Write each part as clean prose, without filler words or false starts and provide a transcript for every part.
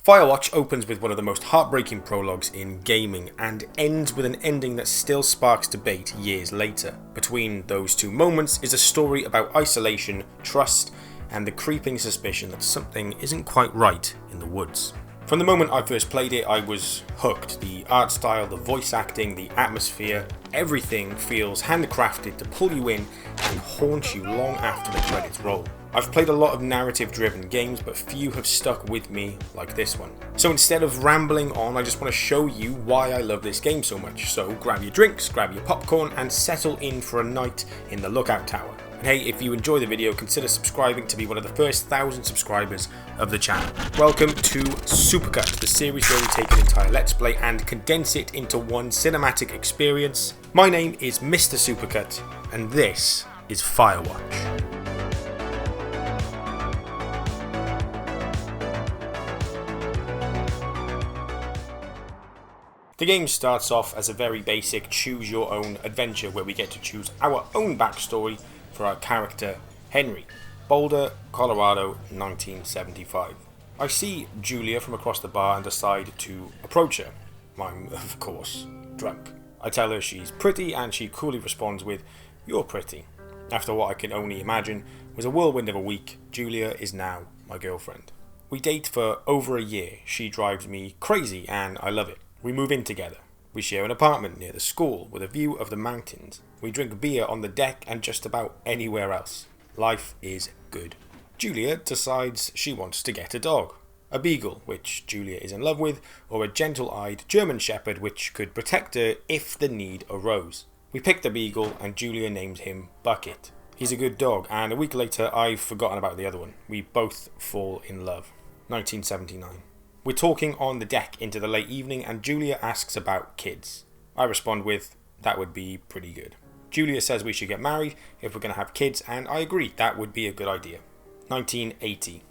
Firewatch opens with one of the most heartbreaking prologues in gaming and ends with an ending that still sparks debate years later. Between those two moments is a story about isolation, trust, and the creeping suspicion that something isn't quite right in the woods. From the moment I first played it, I was hooked. The art style, the voice acting, the atmosphere, everything feels handcrafted to pull you in and haunt you long after the credits roll. I've played a lot of narrative-driven games, but few have stuck with me like this one. So instead of rambling on, I just want to show you why I love this game so much. So grab your drinks, grab your popcorn, and settle in for a night in the Lookout Tower. And hey, if you enjoy the video, consider subscribing to be one of the first 1,000 subscribers of the channel. Welcome to Supercut, the series where we take an entire Let's Play and condense it into one cinematic experience. My name is Mr. Supercut, and this is Firewatch. The game starts off as a very basic choose your own adventure where we get to choose our own backstory for our character Henry. Boulder, Colorado, 1975. I see Julia from across the bar and decide to approach her. I'm, of course, drunk. I tell her she's pretty and she coolly responds with, "You're pretty." After what I can only imagine was a whirlwind of a week, Julia is now my girlfriend. We date for over a year. She drives me crazy and I love it. We move in together. We share an apartment near the school with a view of the mountains. We drink beer on the deck and just about anywhere else. Life is good. Julia decides she wants to get a dog. A beagle, which Julia is in love with, or a gentle-eyed German shepherd which could protect her if the need arose. We pick the beagle and Julia names him Bucket. He's a good dog, and a week later I've forgotten about the other one. We both fall in love. 1979. We're talking on the deck into the late evening and Julia asks about kids. I respond with, "That would be pretty good." Julia says we should get married if we're going to have kids, and I agree, that would be a good idea. 1980.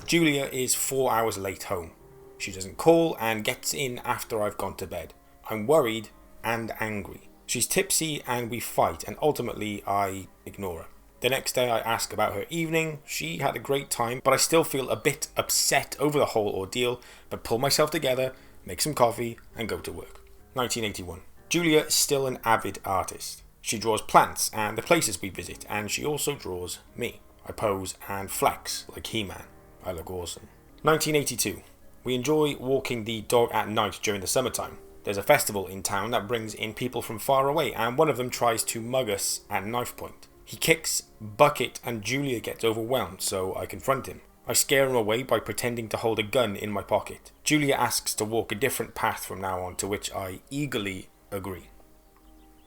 Julia is 4 hours late home. She doesn't call and gets in after I've gone to bed. I'm worried and angry. She's tipsy and we fight, and ultimately I ignore her. The next day I ask about her evening. She had a great time, but I still feel a bit upset over the whole ordeal, but pull myself together, make some coffee, and go to work. 1981. Julia is still an avid artist. She draws plants and the places we visit, and she also draws me. I pose and flex like He-Man. I look awesome. 1982. We enjoy walking the dog at night during the summertime. There's a festival in town that brings in people from far away, and one of them tries to mug us at knife point. He kicks Bucket and Julia gets overwhelmed, so I confront him. I scare him away by pretending to hold a gun in my pocket. Julia asks to walk a different path from now on, to which I eagerly agree.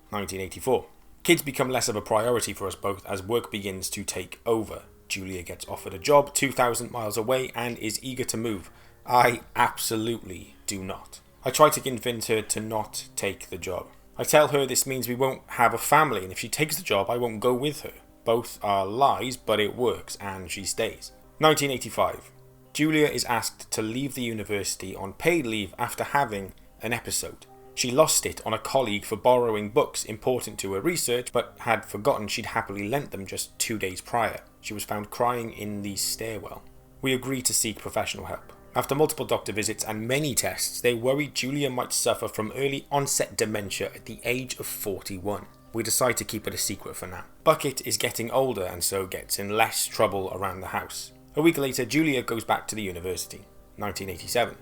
1984. Kids become less of a priority for us both as work begins to take over. Julia gets offered a job 2,000 miles away and is eager to move. I absolutely do not. I try to convince her to not take the job. I tell her this means we won't have a family, and if she takes the job, I won't go with her. Both are lies, but it works, and she stays. 1985. Julia is asked to leave the university on paid leave after having an episode. She lost it on a colleague for borrowing books important to her research, but had forgotten she'd happily lent them just 2 days prior. She was found crying in the stairwell. We agree to seek professional help. After multiple doctor visits and many tests, they worry Julia might suffer from early onset dementia at the age of 41. We decide to keep it a secret for now. Bucket is getting older and so gets in less trouble around the house. A week later, Julia goes back to the university. 1987.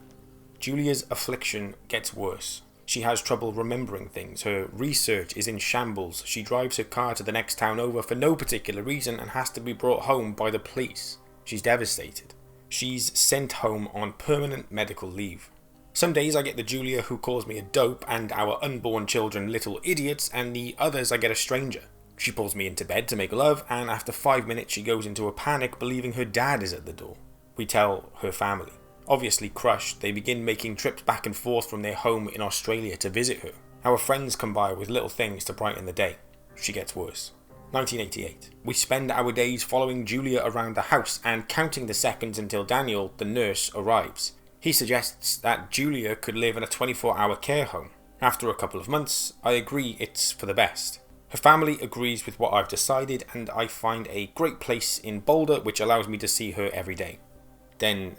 Julia's affliction gets worse. She has trouble remembering things. Her research is in shambles. She drives her car to the next town over for no particular reason and has to be brought home by the police. She's devastated. She's sent home on permanent medical leave. Some days I get the Julia who calls me a dope and our unborn children little idiots, and the others I get a stranger. She pulls me into bed to make love, and after 5 minutes she goes into a panic believing her dad is at the door. We tell her family. Obviously crushed, they begin making trips back and forth from their home in Australia to visit her. Our friends come by with little things to brighten the day. She gets worse. 1988. We spend our days following Julia around the house and counting the seconds until Daniel, the nurse, arrives. He suggests that Julia could live in a 24-hour care home. After a couple of months, I agree it's for the best. Her family agrees with what I've decided, and I find a great place in Boulder which allows me to see her every day. Then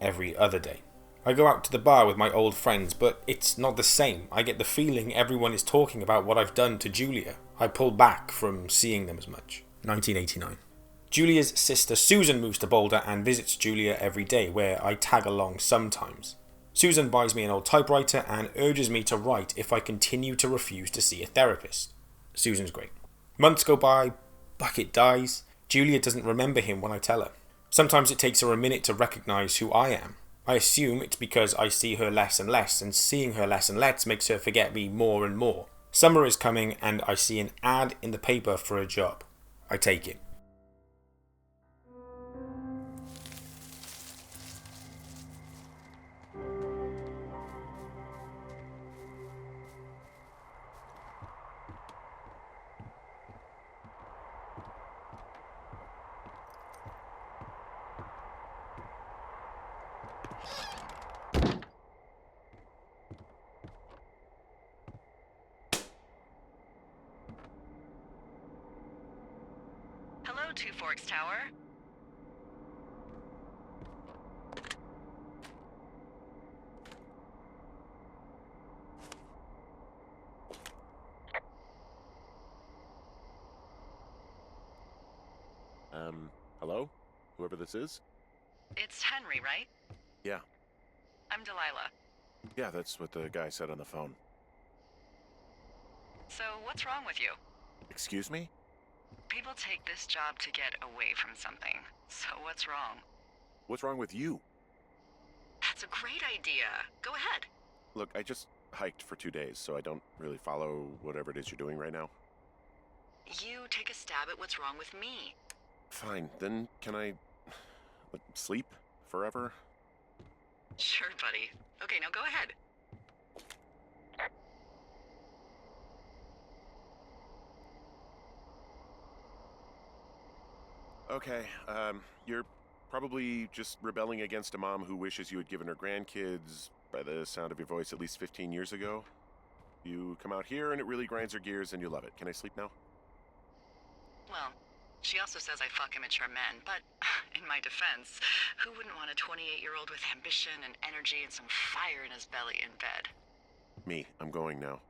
every other day. I go out to the bar with my old friends, but it's not the same. I get the feeling everyone is talking about what I've done to Julia. I pull back from seeing them as much. 1989. Julia's sister Susan moves to Boulder and visits Julia every day, where I tag along sometimes. Susan buys me an old typewriter and urges me to write if I continue to refuse to see a therapist. Susan's great. Months go by, Bucket dies. Julia doesn't remember him when I tell her. Sometimes it takes her a minute to recognise who I am. I assume it's because I see her less and less, and seeing her less and less makes her forget me more and more. Summer is coming and I see an ad in the paper for a job. I take it. Hello, Two Forks Tower. Hello? Whoever this is? It's Henry, right? Yeah. I'm Delilah. Yeah, that's what the guy said on the phone. So, what's wrong with you? Excuse me? People take this job to get away from something. So, what's wrong? What's wrong with you? That's a great idea. Go ahead. Look, I just hiked for 2 days, so I don't really follow whatever it is you're doing right now. You take a stab at what's wrong with me. Fine, then can I sleep forever? Sure, buddy. Okay, now go ahead. Okay, you're probably just rebelling against a mom who wishes you had given her grandkids, by the sound of your voice, at least 15 years ago. You come out here and it really grinds her gears and you love it. Can I sleep now? Well, she also says I fuck immature men, but in my defense, who wouldn't want a 28-year-old with ambition and energy and some fire in his belly in bed? Me, I'm going now.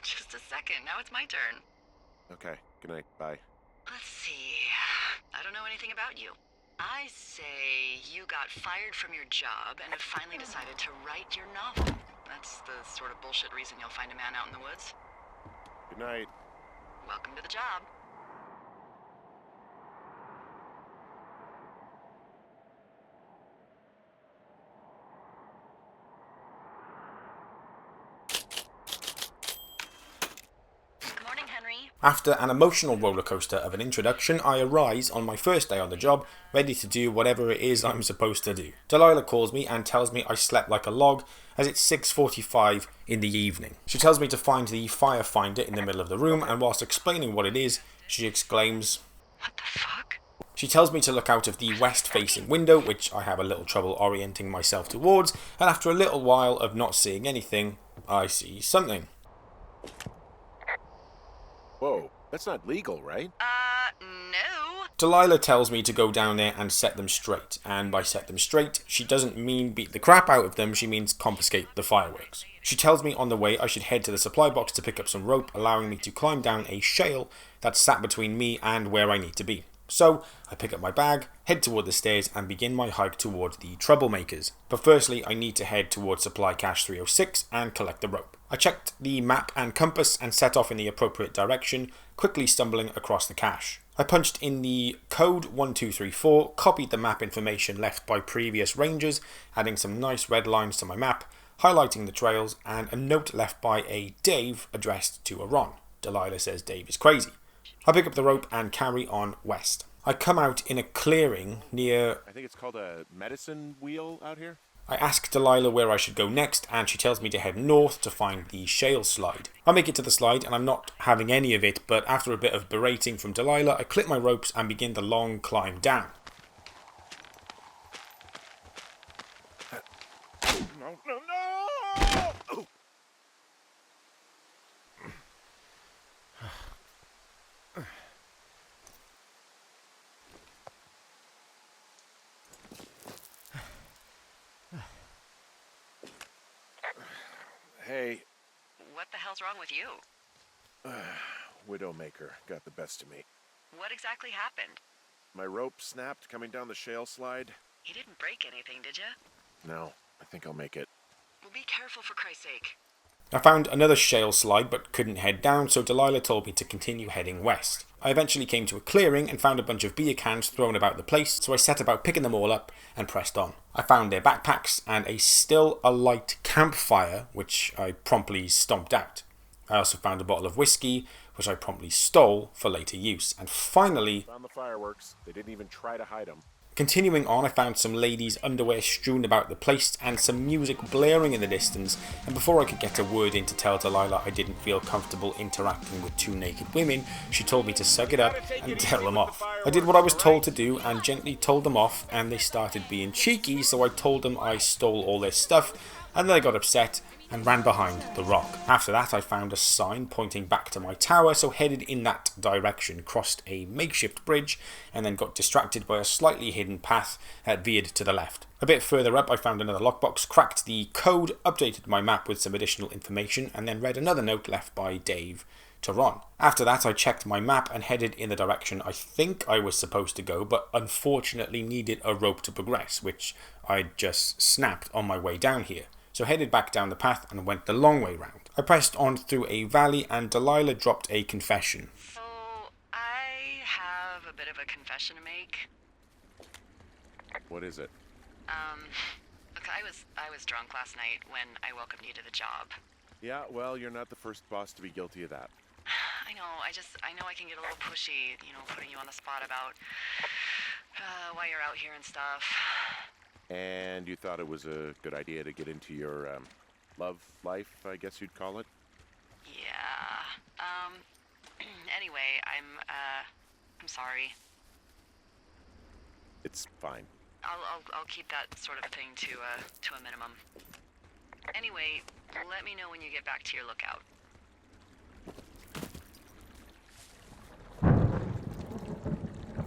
Just a second, now it's my turn. Okay, good night, bye. Let's see. I don't know anything about you. I say you got fired from your job and have finally decided to write your novel. That's the sort of bullshit reason you'll find a man out in the woods. Good night. Welcome to the job. Good morning, Henry. After an emotional rollercoaster of an introduction, I arise on my first day on the job, ready to do whatever it is I'm supposed to do. Delilah calls me and tells me I slept like a log, as it's 6:45 in the evening. She tells me to find the fire finder in the middle of the room, and whilst explaining what it is, she exclaims, What the fuck? She tells me to look out of the west-facing window, which I have a little trouble orienting myself towards, and after a little while of not seeing anything, I see something. Whoa, that's not legal, right? No. Delilah tells me to go down there and set them straight, and by set them straight, she doesn't mean beat the crap out of them, she means confiscate the fireworks. She tells me on the way I should head to the supply box to pick up some rope, allowing me to climb down a shale that sat between me and where I need to be. So, I pick up my bag, head toward the stairs, and begin my hike toward the troublemakers. But firstly, I need to head toward Supply Cache 306 and collect the rope. I checked the map and compass and set off in the appropriate direction, quickly stumbling across the cache. I punched in the code 1234, copied the map information left by previous rangers, adding some nice red lines to my map, highlighting the trails, and a note left by a Dave addressed to a Ron. Delilah says Dave is crazy. I pick up the rope and carry on west. I come out in a clearing near... I think it's called a medicine wheel out here. I ask Delilah where I should go next, and she tells me to head north to find the shale slide. I make it to the slide, and I'm not having any of it, but after a bit of berating from Delilah, I clip my ropes and begin the long climb down. No, no, no! Hey, What the hell's wrong with you? Widowmaker got the best of me. What exactly happened? My rope snapped coming down the shale slide. You didn't break anything, did you? No, I think I'll make it. Well, be careful for Christ's sake. I found another shale slide but couldn't head down, so Delilah told me to continue heading west. I eventually came to a clearing and found a bunch of beer cans thrown about the place, so I set about picking them all up and pressed on. I found their backpacks and a still alight campfire, which I promptly stomped out. I also found a bottle of whiskey, which I promptly stole for later use. And finally, Found the fireworks. They didn't even try to hide them. continuing on, I found some ladies' underwear strewn about the place and some music blaring in the distance, and before I could get a word in to tell Delilah I didn't feel comfortable interacting with two naked women, she told me to suck it up and tell them off. I did what I was told to do and gently told them off, and they started being cheeky, so I told them I stole all their stuff, and then they got upset and ran behind the rock. After that, I found a sign pointing back to my tower, so headed in that direction, crossed a makeshift bridge, and then got distracted by a slightly hidden path that veered to the left. A bit further up, I found another lockbox, cracked the code, updated my map with some additional information, and then read another note left by Dave to Ron. After that, I checked my map and headed in the direction I think I was supposed to go, but unfortunately needed a rope to progress, which I'd just snapped on my way down here. So headed back down the path and went the long way round. I pressed on through a valley and Delilah dropped a confession. So, I have a bit of a confession to make. What is it? Look, I was drunk last night when I welcomed you to the job. Yeah, well, you're not the first boss to be guilty of that. I know I can get a little pushy, putting you on the spot about why you're out here and stuff. And you thought it was a good idea to get into your love life, I guess you'd call it? Yeah. Anyway, I'm sorry. It's fine. I'll keep that sort of thing to a minimum. Anyway, let me know when you get back to your lookout.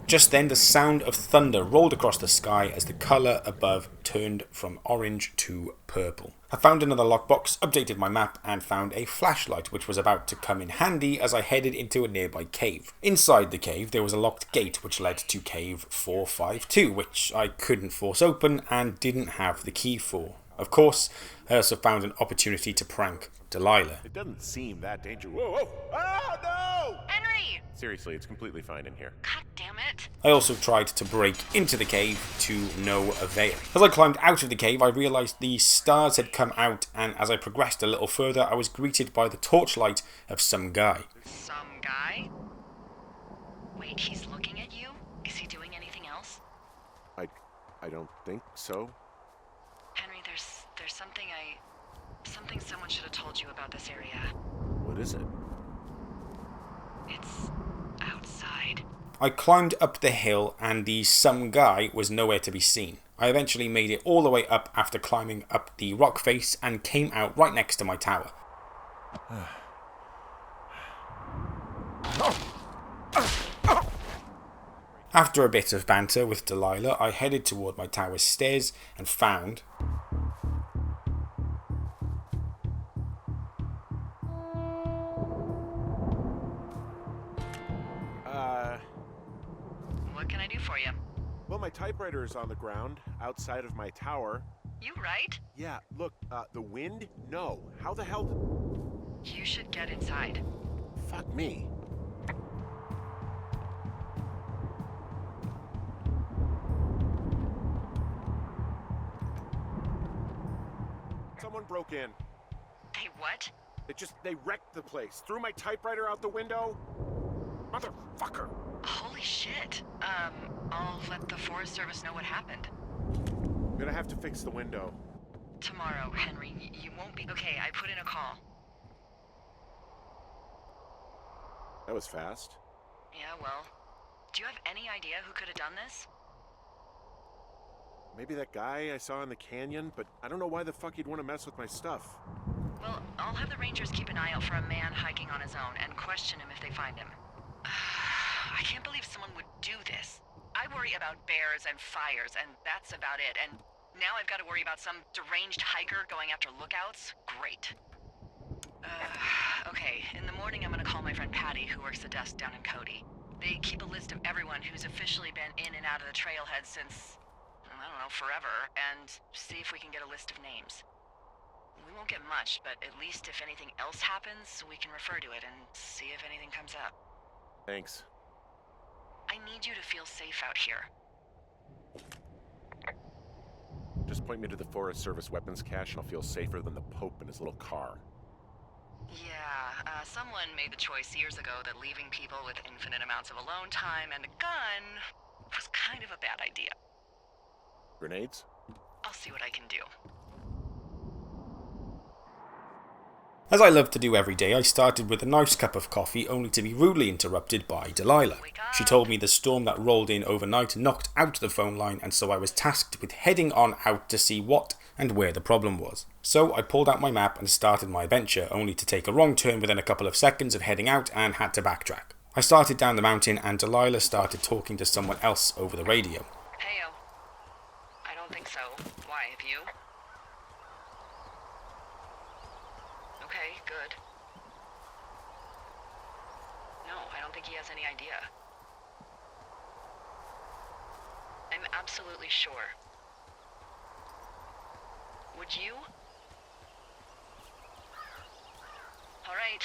Just then, the sound of thunder rolled across the sky as the colour above turned from orange to purple. I found another lockbox, updated my map, and found a flashlight which was about to come in handy as I headed into a nearby cave. Inside the cave, there was a locked gate which led to cave 452, which I couldn't force open and didn't have the key for. Of course, I also found an opportunity to prank Delilah. It doesn't seem that dangerous. Whoa, whoa! Ah, no! Henry! Seriously, it's completely fine in here. God damn it. I also tried to break into the cave to no avail. As I climbed out of the cave, I realised the stars had come out, and as I progressed a little further, I was greeted by the torchlight of some guy. Some guy? Wait, he's looking at you? Is he doing anything else? I don't think so. Henry, there's something someone should have told you about this area. What is it? It's outside. I climbed up the hill and the some guy was nowhere to be seen. I eventually made it all the way up after climbing up the rock face and came out right next to my tower. After a bit of banter with Delilah, I headed toward my tower's stairs and found... What can I do for you? Well, my typewriter is on the ground, outside of my tower. You right? Yeah, look, the wind? No. How the hell You should get inside. Fuck me. Someone broke in. Hey, what? They wrecked the place. Threw my typewriter out the window. Motherfucker. Holy shit. I'll let the Forest Service know what happened. I'm gonna have to fix the window. Tomorrow, Henry. You won't be... Okay, I put in a call. That was fast. Yeah, well... Do you have any idea who could have done this? Maybe that guy I saw in the canyon, but I don't know why the fuck he'd want to mess with my stuff. Well, I'll have the Rangers keep an eye out for a man hiking on his own and question him if they find him. I can't believe someone would do this. I worry about bears and fires, and that's about it. And now I've got to worry about some deranged hiker going after lookouts? Great. Okay, in the morning I'm gonna call my friend Patty, who works the desk down in Cody. They keep a list of everyone who's officially been in and out of the trailhead since, I don't know, forever, and see if we can get a list of names. We won't get much, but at least if anything else happens, we can refer to it and see if anything comes up. Thanks. I need you to feel safe out here. Just point me to the Forest Service weapons cache and I'll feel safer than the Pope in his little car. Yeah, someone made the choice years ago that leaving people with infinite amounts of alone time and a gun was kind of a bad idea. Grenades? I'll see what I can do. As I love to do every day, I started with a nice cup of coffee only to be rudely interrupted by Delilah. She told me the storm that rolled in overnight knocked out the phone line, and so I was tasked with heading on out to see what and where the problem was. So I pulled out my map and started my adventure, only to take a wrong turn within a couple of seconds of heading out and had to backtrack. I started down the mountain and Delilah started talking to someone else over the radio. Heyo. I don't think so. Why, have you? Okay, good. No, I don't think he has any idea. I'm absolutely sure. Would you? Alright,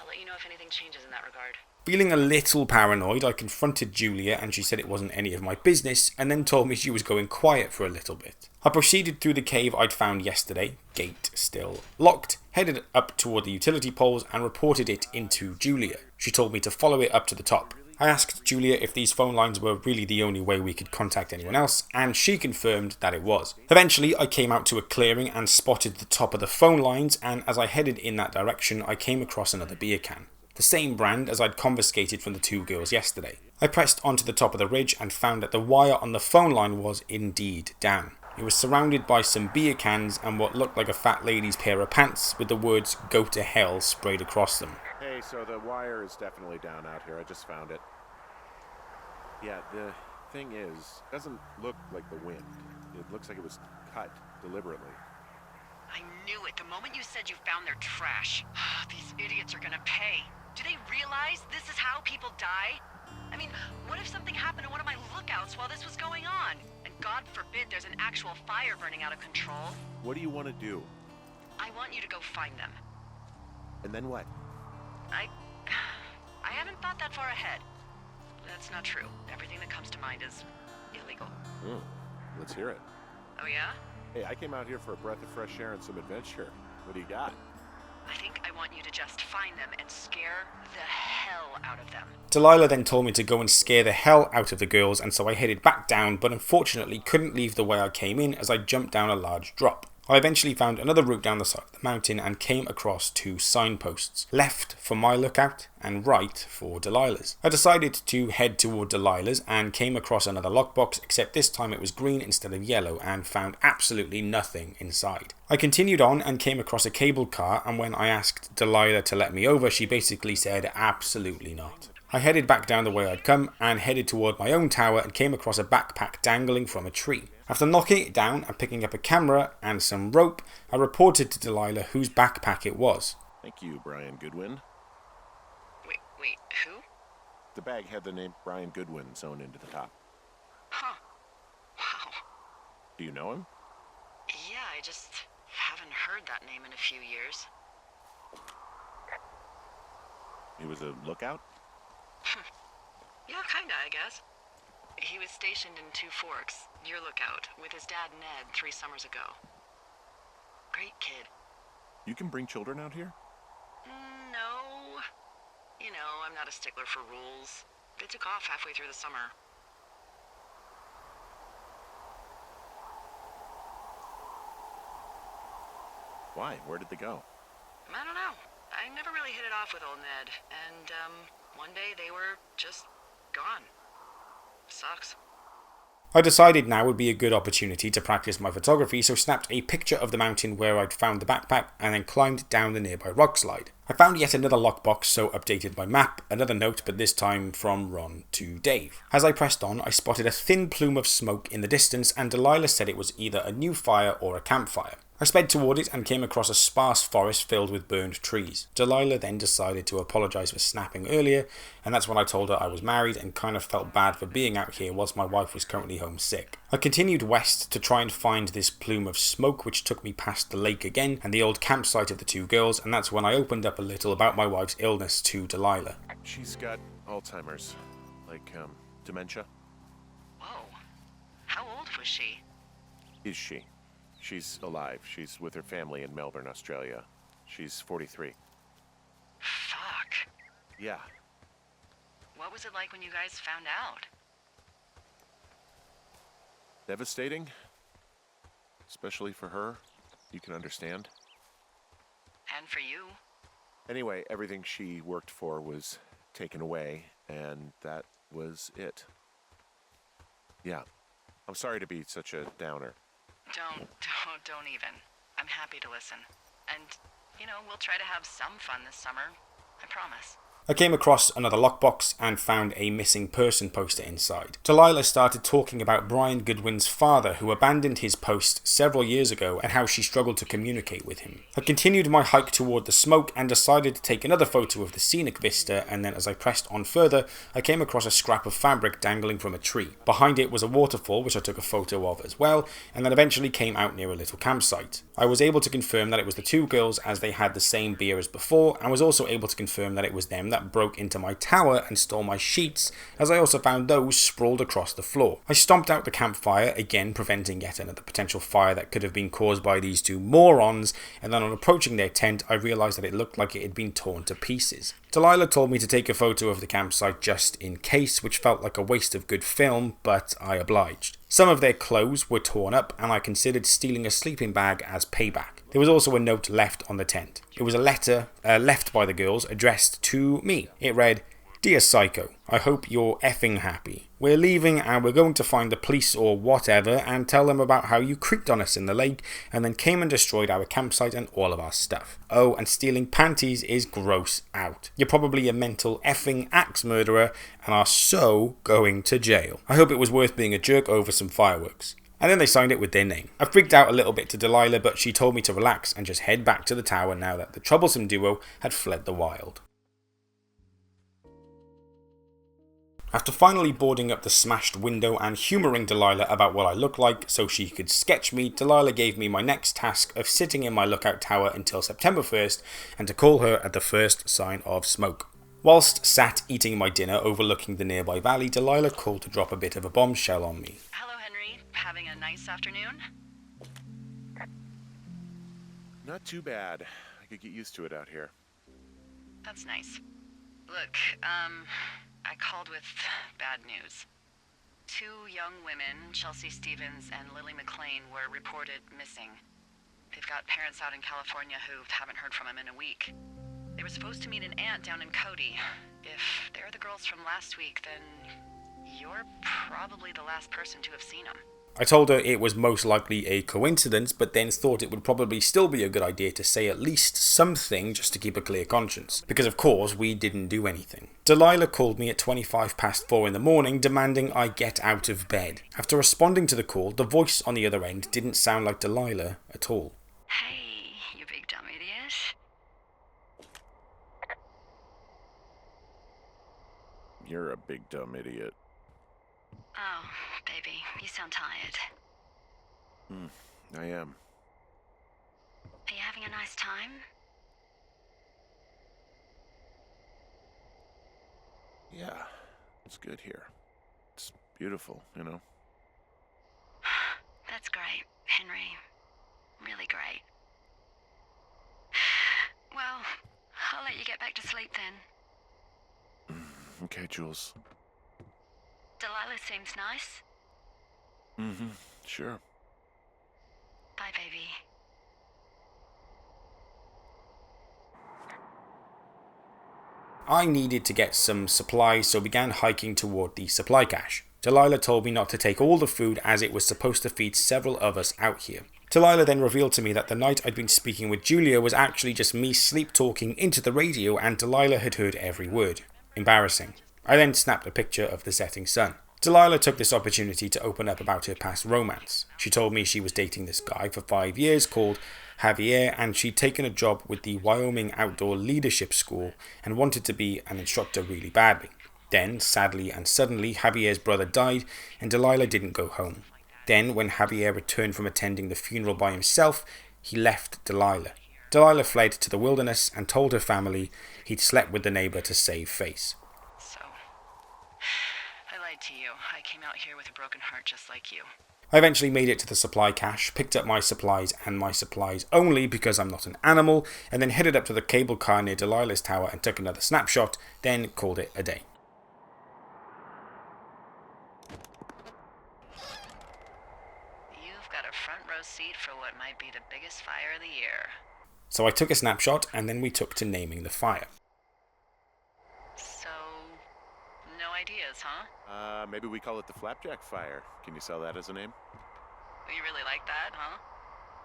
I'll let you know if anything changes in that regard. Feeling a little paranoid, I confronted Julia and she said it wasn't any of my business and then told me she was going quiet for a little bit. I proceeded through the cave I'd found yesterday, gate still locked, headed up toward the utility poles and reported it into Julia. She told me to follow it up to the top. I asked Julia if these phone lines were really the only way we could contact anyone else, and she confirmed that it was. Eventually, I came out to a clearing and spotted the top of the phone lines, and as I headed in that direction, I came across another beer can. The same brand as I'd confiscated from the two girls yesterday. I pressed onto the top of the ridge and found that the wire on the phone line was indeed down. It was surrounded by some beer cans and what looked like a fat lady's pair of pants with the words "Go to Hell" sprayed across them. Hey, so the wire is definitely down out here. I just found it. Yeah, the thing is, it doesn't look like the wind. It looks like it was cut deliberately. I knew it the moment you said you found their trash. These idiots are gonna pay. Do they realize this is how people die? I mean, what if something happened to one of my lookouts while this was going on? And God forbid there's an actual fire burning out of control. What do you want to do? I want you to go find them. And then what? I haven't thought that far ahead. That's not true. Everything that comes to mind is illegal. Let's hear it. Oh yeah? Hey, I came out here for a breath of fresh air and some adventure. What do you got? I think I want you to just find them and scare the hell out of them. Delilah then told me to go and scare the hell out of the girls, and so I headed back down, but unfortunately couldn't leave the way I came in as I jumped down a large drop. I eventually found another route down the side of the mountain and came across two signposts, left for my lookout and right for Delilah's. I decided to head toward Delilah's and came across another lockbox, except this time it was green instead of yellow, and found absolutely nothing inside. I continued on and came across a cable car, and when I asked Delilah to let me over, she basically said absolutely not. I headed back down the way I'd come and headed toward my own tower and came across a backpack dangling from a tree. After knocking it down and picking up a camera and some rope, I reported to Delilah whose backpack it was. Thank you, Brian Goodwin. Wait, who? The bag had the name Brian Goodwin sewn into the top. Huh. Wow. Do you know him? Yeah, I just haven't heard that name in a few years. He was a lookout? Yeah, kinda, I guess. He was stationed in Two Forks, your lookout, with his dad Ned 3 summers ago. Great kid. You can bring children out here? No. You know, I'm not a stickler for rules. They took off halfway through the summer. Why? Where did they go? I don't know. I never really hit it off with old Ned, and, one day they were just gone. Sucks. I decided now would be a good opportunity to practice my photography, so snapped a picture of the mountain where I'd found the backpack and then climbed down the nearby rock slide. I found yet another lockbox, so updated my map, another note, but this time from Ron to Dave. As I pressed on, I spotted a thin plume of smoke in the distance, and Delilah said it was either a new fire or a campfire. I sped toward it and came across a sparse forest filled with burned trees. Delilah then decided to apologise for snapping earlier, and that's when I told her I was married and kind of felt bad for being out here whilst my wife was currently home sick. I continued west to try and find this plume of smoke which took me past the lake again and the old campsite of the two girls, and that's when I opened up a little about my wife's illness to Delilah. She's got Alzheimer's, like, dementia. Whoa. How old was she? Is she? She's alive. She's with her family in Melbourne, Australia. She's 43. Fuck. Yeah. What was it like when you guys found out? Devastating. Especially for her. You can understand. And for you? Anyway, everything she worked for was taken away, and that was it. Yeah. I'm sorry to be such a downer. Don't even. I'm happy to listen. And, we'll try to have some fun this summer. I promise. I came across another lockbox and found a missing person poster inside. Delilah started talking about Brian Goodwin's father, who abandoned his post several years ago, and how she struggled to communicate with him. I continued my hike toward the smoke and decided to take another photo of the scenic vista, and then as I pressed on further, I came across a scrap of fabric dangling from a tree. Behind it was a waterfall, which I took a photo of as well, and then eventually came out near a little campsite. I was able to confirm that it was the two girls as they had the same beer as before, and was also able to confirm that it was them that broke into my tower and stole my sheets, as I also found those sprawled across the floor. I stomped out the campfire, again preventing yet another potential fire that could have been caused by these two morons, and then on approaching their tent I realised that it looked like it had been torn to pieces. Delilah told me to take a photo of the campsite just in case, which felt like a waste of good film, but I obliged. Some of their clothes were torn up, and I considered stealing a sleeping bag as payback. There was also a note left on the tent. It was a letter left by the girls addressed to me. It read, "Dear Psycho, I hope you're effing happy. We're leaving and we're going to find the police or whatever and tell them about how you creeped on us in the lake and then came and destroyed our campsite and all of our stuff. Oh, and stealing panties is gross out. You're probably a mental effing axe murderer and are so going to jail. I hope it was worth being a jerk over some fireworks." And then they signed it with their name. I freaked out a little bit to Delilah, but she told me to relax and just head back to the tower now that the troublesome duo had fled the wild. After finally boarding up the smashed window and humouring Delilah about what I looked like so she could sketch me, Delilah gave me my next task of sitting in my lookout tower until September 1st and to call her at the first sign of smoke. Whilst sat eating my dinner overlooking the nearby valley, Delilah called to drop a bit of a bombshell on me. Hello, Henry. Having a nice afternoon? Not too bad. I could get used to it out here. That's nice. Look, I called with bad news. Two young women, Chelsea Stevens and Lily McLean, were reported missing. They've got parents out in California who haven't heard from them in a week. They were supposed to meet an aunt down in Cody. If they're the girls from last week, then you're probably the last person to have seen them. I told her it was most likely a coincidence, but then thought it would probably still be a good idea to say at least something just to keep a clear conscience, because of course we didn't do anything. Delilah called me at 4:25 in the morning, demanding I get out of bed. After responding to the call, the voice on the other end didn't sound like Delilah at all. Hey, you big dumb idiot. You're a big dumb idiot. Oh, baby, you sound tired. I am. Are you having a nice time? Yeah, it's good here. It's beautiful, you know? That's great, Henry. Really great. Well, I'll let you get back to sleep then. Okay, Jules. Delilah seems nice. Sure. Bye, baby. I needed to get some supplies, so began hiking toward the supply cache. Delilah told me not to take all the food as it was supposed to feed several of us out here. Delilah then revealed to me that the night I'd been speaking with Julia was actually just me sleep-talking into the radio and Delilah had heard every word. Embarrassing. I then snapped a picture of the setting sun. Delilah took this opportunity to open up about her past romance. She told me she was dating this guy for 5 years called Javier, and she'd taken a job with the Wyoming Outdoor Leadership School and wanted to be an instructor really badly. Then, sadly and suddenly, Javier's brother died and Delilah didn't go home. Then, when Javier returned from attending the funeral by himself, he left Delilah. Delilah fled to the wilderness and told her family he'd slept with the neighbor to save face. So, I lied to you. I came out here with a broken heart just like you. I eventually made it to the supply cache, picked up my supplies and my supplies only because I'm not an animal, and then headed up to the cable car near Delilah's tower and took another snapshot, then called it a day. You've got a front row seat for what might be the biggest fire of the year. So I took a snapshot and then we took to naming the fire. So, no ideas, huh? Maybe we call it the Flapjack Fire. Can you sell that as a name? You really like that, huh?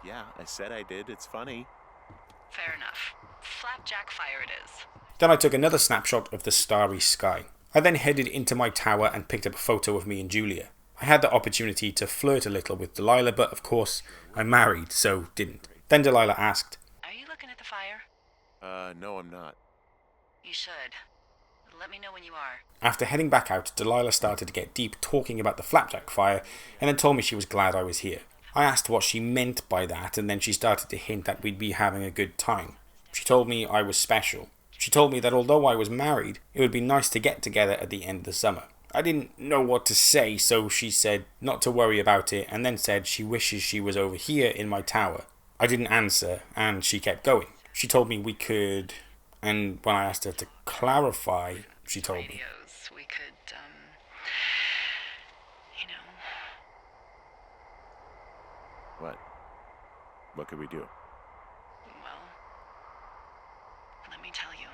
Yeah, I said I did. It's funny. Fair enough. Flapjack Fire it is. Then I took another snapshot of the starry sky. I then headed into my tower and picked up a photo of me and Julia. I had the opportunity to flirt a little with Delilah, but of course, I'm married, so didn't. Then Delilah asked, Are you looking at the fire? No, I'm not. You should. Let me know when you are. After heading back out, Delilah started to get deep talking about the Flapjack Fire and then told me she was glad I was here. I asked what she meant by that and then she started to hint that we'd be having a good time. She told me I was special. She told me that although I was married, it would be nice to get together at the end of the summer. I didn't know what to say, so she said not to worry about it and then said she wishes she was over here in my tower. I didn't answer and she kept going. She told me we could... And when I asked her to clarify, she told me. Radios. We could, you know. What? What could we do? Well, let me tell you.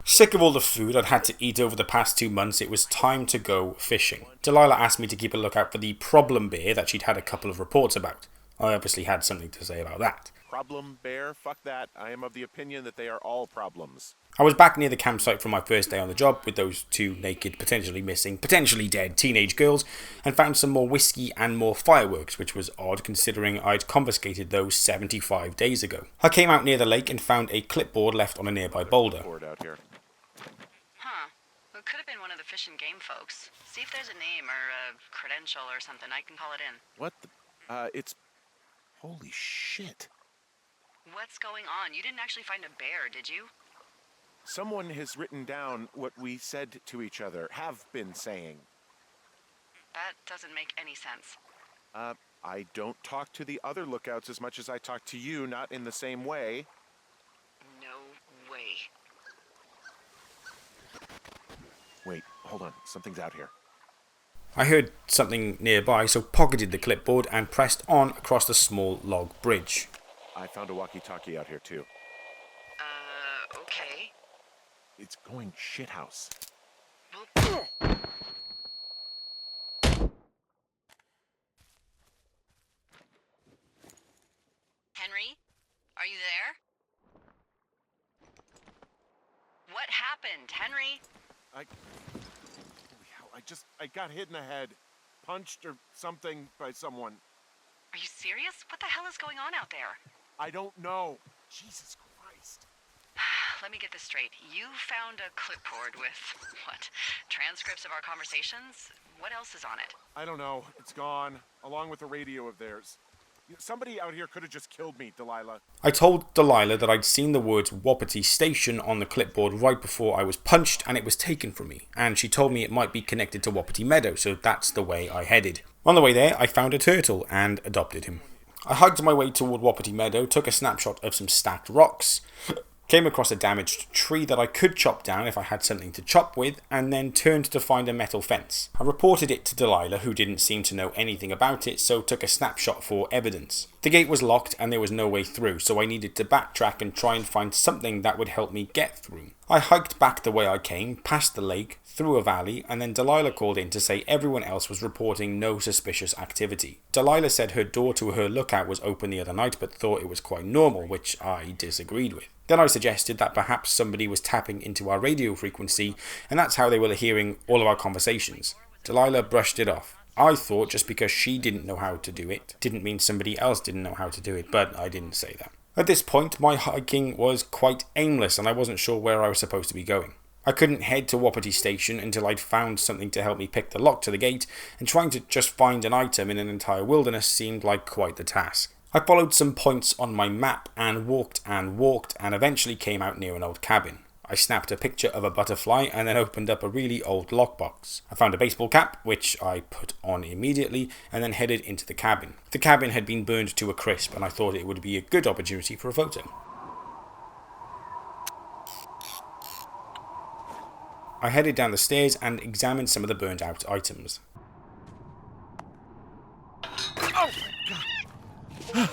Sick of all the food I'd had to eat over the past 2 months, it was time to go fishing. Delilah asked me to keep a lookout for the problem bear that she'd had a couple of reports about. I obviously had something to say about that. Problem bear? Fuck that. I am of the opinion that they are all problems. I was back near the campsite from my first day on the job with those 2 naked, potentially missing, potentially dead teenage girls and found some more whiskey and more fireworks, which was odd considering I'd confiscated those 75 days ago. I came out near the lake and found a clipboard left on a nearby boulder. Out here. Huh. It could have been one of the Fish and Game folks. See if there's a name or a credential or something. I can call it in. What the? It's... Holy shit. What's going on? You didn't actually find a bear, did you? Someone has written down what we said to each other, have been saying. That doesn't make any sense. I don't talk to the other lookouts as much as I talk to you, not in the same way. No way. Wait, hold on. Something's out here. I heard something nearby, so pocketed the clipboard and pressed on across the small log bridge. I found a walkie-talkie out here, too. Okay. It's going shithouse. Well, Henry? Are you there? What happened, Henry? Holy hell, I got hit in the head. Punched or something by someone. Are you serious? What the hell is going on out there? I don't know. Jesus Christ. Let me get this straight. You found a clipboard with, what, transcripts of our conversations? What else is on it? I don't know. It's gone, along with the radio of theirs. Somebody out here could have just killed me, Delilah. I told Delilah that I'd seen the words Wapiti Station on the clipboard right before I was punched and it was taken from me, and she told me it might be connected to Wapiti Meadow, so that's the way I headed. On the way there, I found a turtle and adopted him. I hiked my way toward Wapiti Meadow, took a snapshot of some stacked rocks, came across a damaged tree that I could chop down if I had something to chop with, and then turned to find a metal fence. I reported it to Delilah, who didn't seem to know anything about it, so took a snapshot for evidence. The gate was locked and there was no way through, so I needed to backtrack and try and find something that would help me get through. I hiked back the way I came, past the lake, through a valley, and then Delilah called in to say everyone else was reporting no suspicious activity. Delilah said her door to her lookout was open the other night but thought it was quite normal, which I disagreed with. Then I suggested that perhaps somebody was tapping into our radio frequency and that's how they were hearing all of our conversations. Delilah brushed it off. I thought just because she didn't know how to do it didn't mean somebody else didn't know how to do it, but I didn't say that. At this point, my hiking was quite aimless and I wasn't sure where I was supposed to be going. I couldn't head to Wapiti Station until I'd found something to help me pick the lock to the gate, and trying to just find an item in an entire wilderness seemed like quite the task. I followed some points on my map and walked and eventually came out near an old cabin. I snapped a picture of a butterfly and then opened up a really old lockbox. I found a baseball cap, which I put on immediately, and then headed into the cabin. The cabin had been burned to a crisp and I thought it would be a good opportunity for a photo. I headed down the stairs and examined some of the burned out items. Oh my god!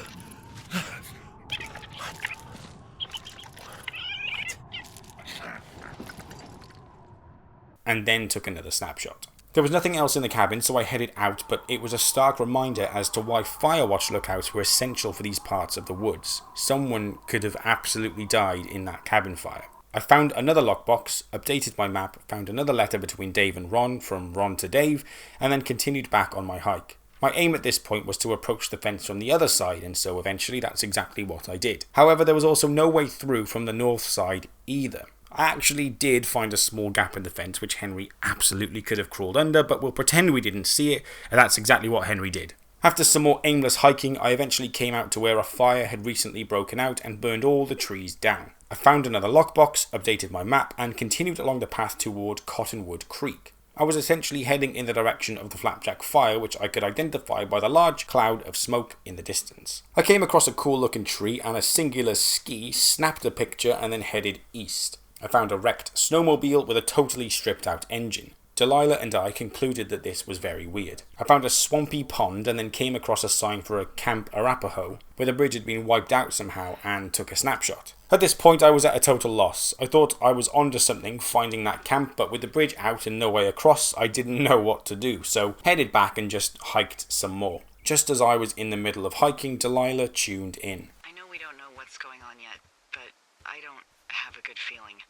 And then took another snapshot. There was nothing else in the cabin, so I headed out, but it was a stark reminder as to why Firewatch lookouts were essential for these parts of the woods. Someone could have absolutely died in that cabin fire. I found another lockbox, updated my map, found another letter between Dave and Ron from Ron to Dave, and then continued back on my hike. My aim at this point was to approach the fence from the other side, and so eventually that's exactly what I did. However, there was also no way through from the north side either. I actually did find a small gap in the fence which Henry absolutely could have crawled under, but we'll pretend we didn't see it, and that's exactly what Henry did. After some more aimless hiking, I eventually came out to where a fire had recently broken out and burned all the trees down. I found another lockbox, updated my map, and continued along the path toward Cottonwood Creek. I was essentially heading in the direction of the Flapjack fire, which I could identify by the large cloud of smoke in the distance. I came across a cool looking tree and a singular ski, snapped a picture, and then headed east. I found a wrecked snowmobile with a totally stripped out engine. Delilah and I concluded that this was very weird. I found a swampy pond and then came across a sign for a Camp Arapaho, where the bridge had been wiped out somehow, and took a snapshot. At this point I was at a total loss. I thought I was onto something finding that camp, but with the bridge out and no way across, I didn't know what to do, so headed back and just hiked some more. Just as I was in the middle of hiking, Delilah tuned in. I know we don't know what's going on yet, but I don't have a good feeling.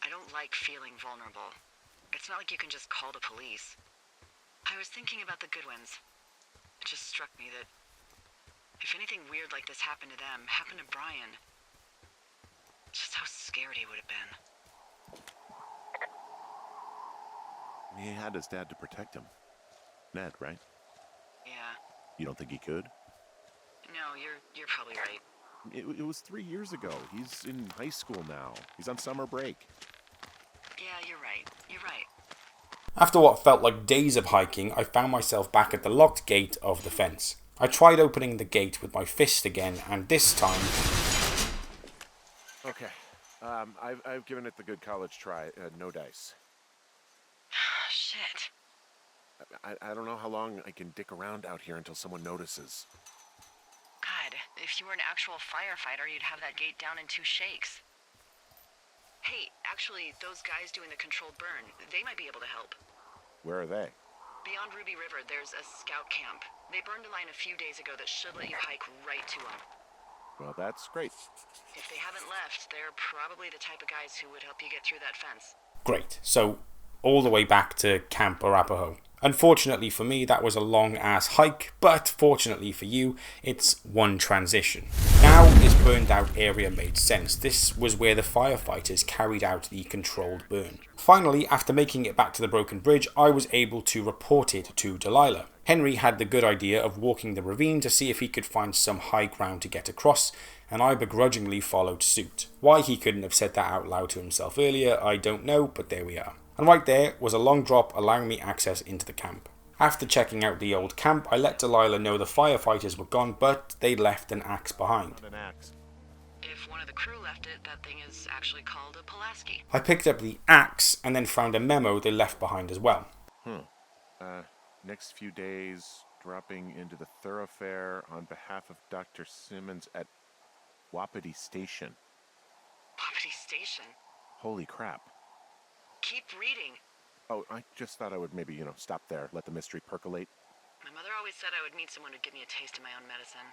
I don't like feeling vulnerable. It's not like you can just call the police. I was thinking about the Goodwins. It just struck me that if anything weird like this happened to them, happened to Brian, just how scared he would have been. He had his dad to protect him. Ned, right? Yeah. You don't think he could? No, you're probably right. It was 3 years ago. He's in high school now. He's on summer break. Yeah, you're right. You're right. After what felt like days of hiking, I found myself back at the locked gate of the fence. I tried opening the gate with my fist again, and this time... Okay. I've given it the good college try. No dice. Shit. I don't know how long I can dick around out here until someone notices. God, if you were an actual firefighter, you'd have that gate down in 2 shakes. Hey, actually, those guys doing the controlled burn, they might be able to help. Where are they? Beyond Ruby River, there's a scout camp. They burned a line a few days ago that should let you hike right to them. Well, that's great. If they haven't left, they're probably the type of guys who would help you get through that fence. Great, so all the way back to Camp Arapaho. Unfortunately for me, that was a long-ass hike, but fortunately for you, it's one transition. Now this burned out area made sense. This was where the firefighters carried out the controlled burn. Finally, after making it back to the broken bridge, I was able to report it to Delilah. Henry had the good idea of walking the ravine to see if he could find some high ground to get across, and I begrudgingly followed suit. Why he couldn't have said that out loud to himself earlier, I don't know, but there we are. And right there was a long drop allowing me access into the camp. After checking out the old camp, I let Delilah know the firefighters were gone, but they'd left an axe behind. An axe. If one of the crew left it, that thing is actually called a Pulaski. I picked up the axe and then found a memo they left behind as well. Next few days, dropping into the thoroughfare on behalf of Dr. Simmons at Wapiti Station. Wapiti Station? Holy crap. Keep reading. Oh, I just thought I would maybe, stop there, let the mystery percolate. My mother always said I would meet someone who'd give me a taste of my own medicine.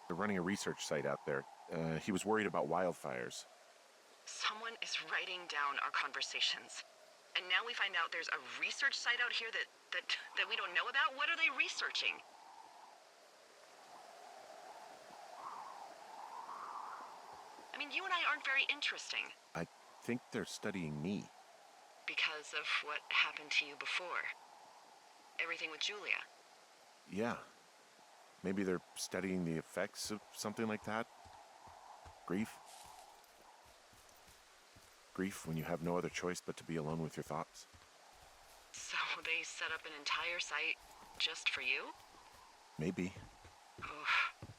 They're running a research site out there. He was worried about wildfires. Someone is writing down our conversations. And now we find out there's a research site out here that we don't know about? What are they researching? I mean, you and I aren't very interesting. I think they're studying me. Because of what happened to you before. Everything with Julia. Yeah. Maybe they're studying the effects of something like that. Grief. Grief when you have no other choice but to be alone with your thoughts. So they set up an entire site just for you? Maybe. Oof.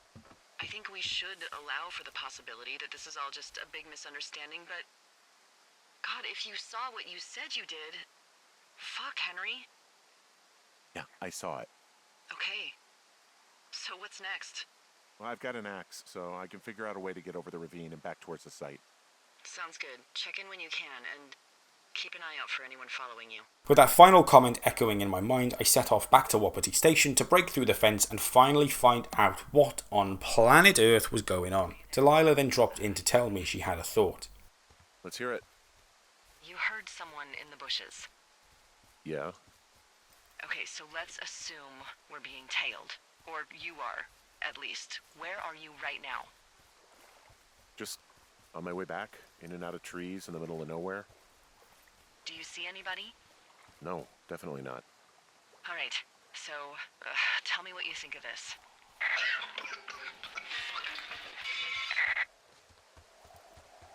I think we should allow for the possibility that this is all just a big misunderstanding, but... God, if you saw what you said you did... Fuck, Henry. Yeah, I saw it. Okay. So what's next? Well, I've got an axe, so I can figure out a way to get over the ravine and back towards the site. Sounds good. Check in when you can, and keep an eye out for anyone following you. With that final comment echoing in my mind, I set off back to Wapiti Station to break through the fence and finally find out what on planet Earth was going on. Delilah then dropped in to tell me she had a thought. Let's hear it. You heard someone in the bushes. Yeah? Okay, so let's assume we're being tailed. Or you are, at least. Where are you right now? Just on my way back, in and out of trees in the middle of nowhere. Do you see anybody? No, definitely not. All right, so tell me what you think of this.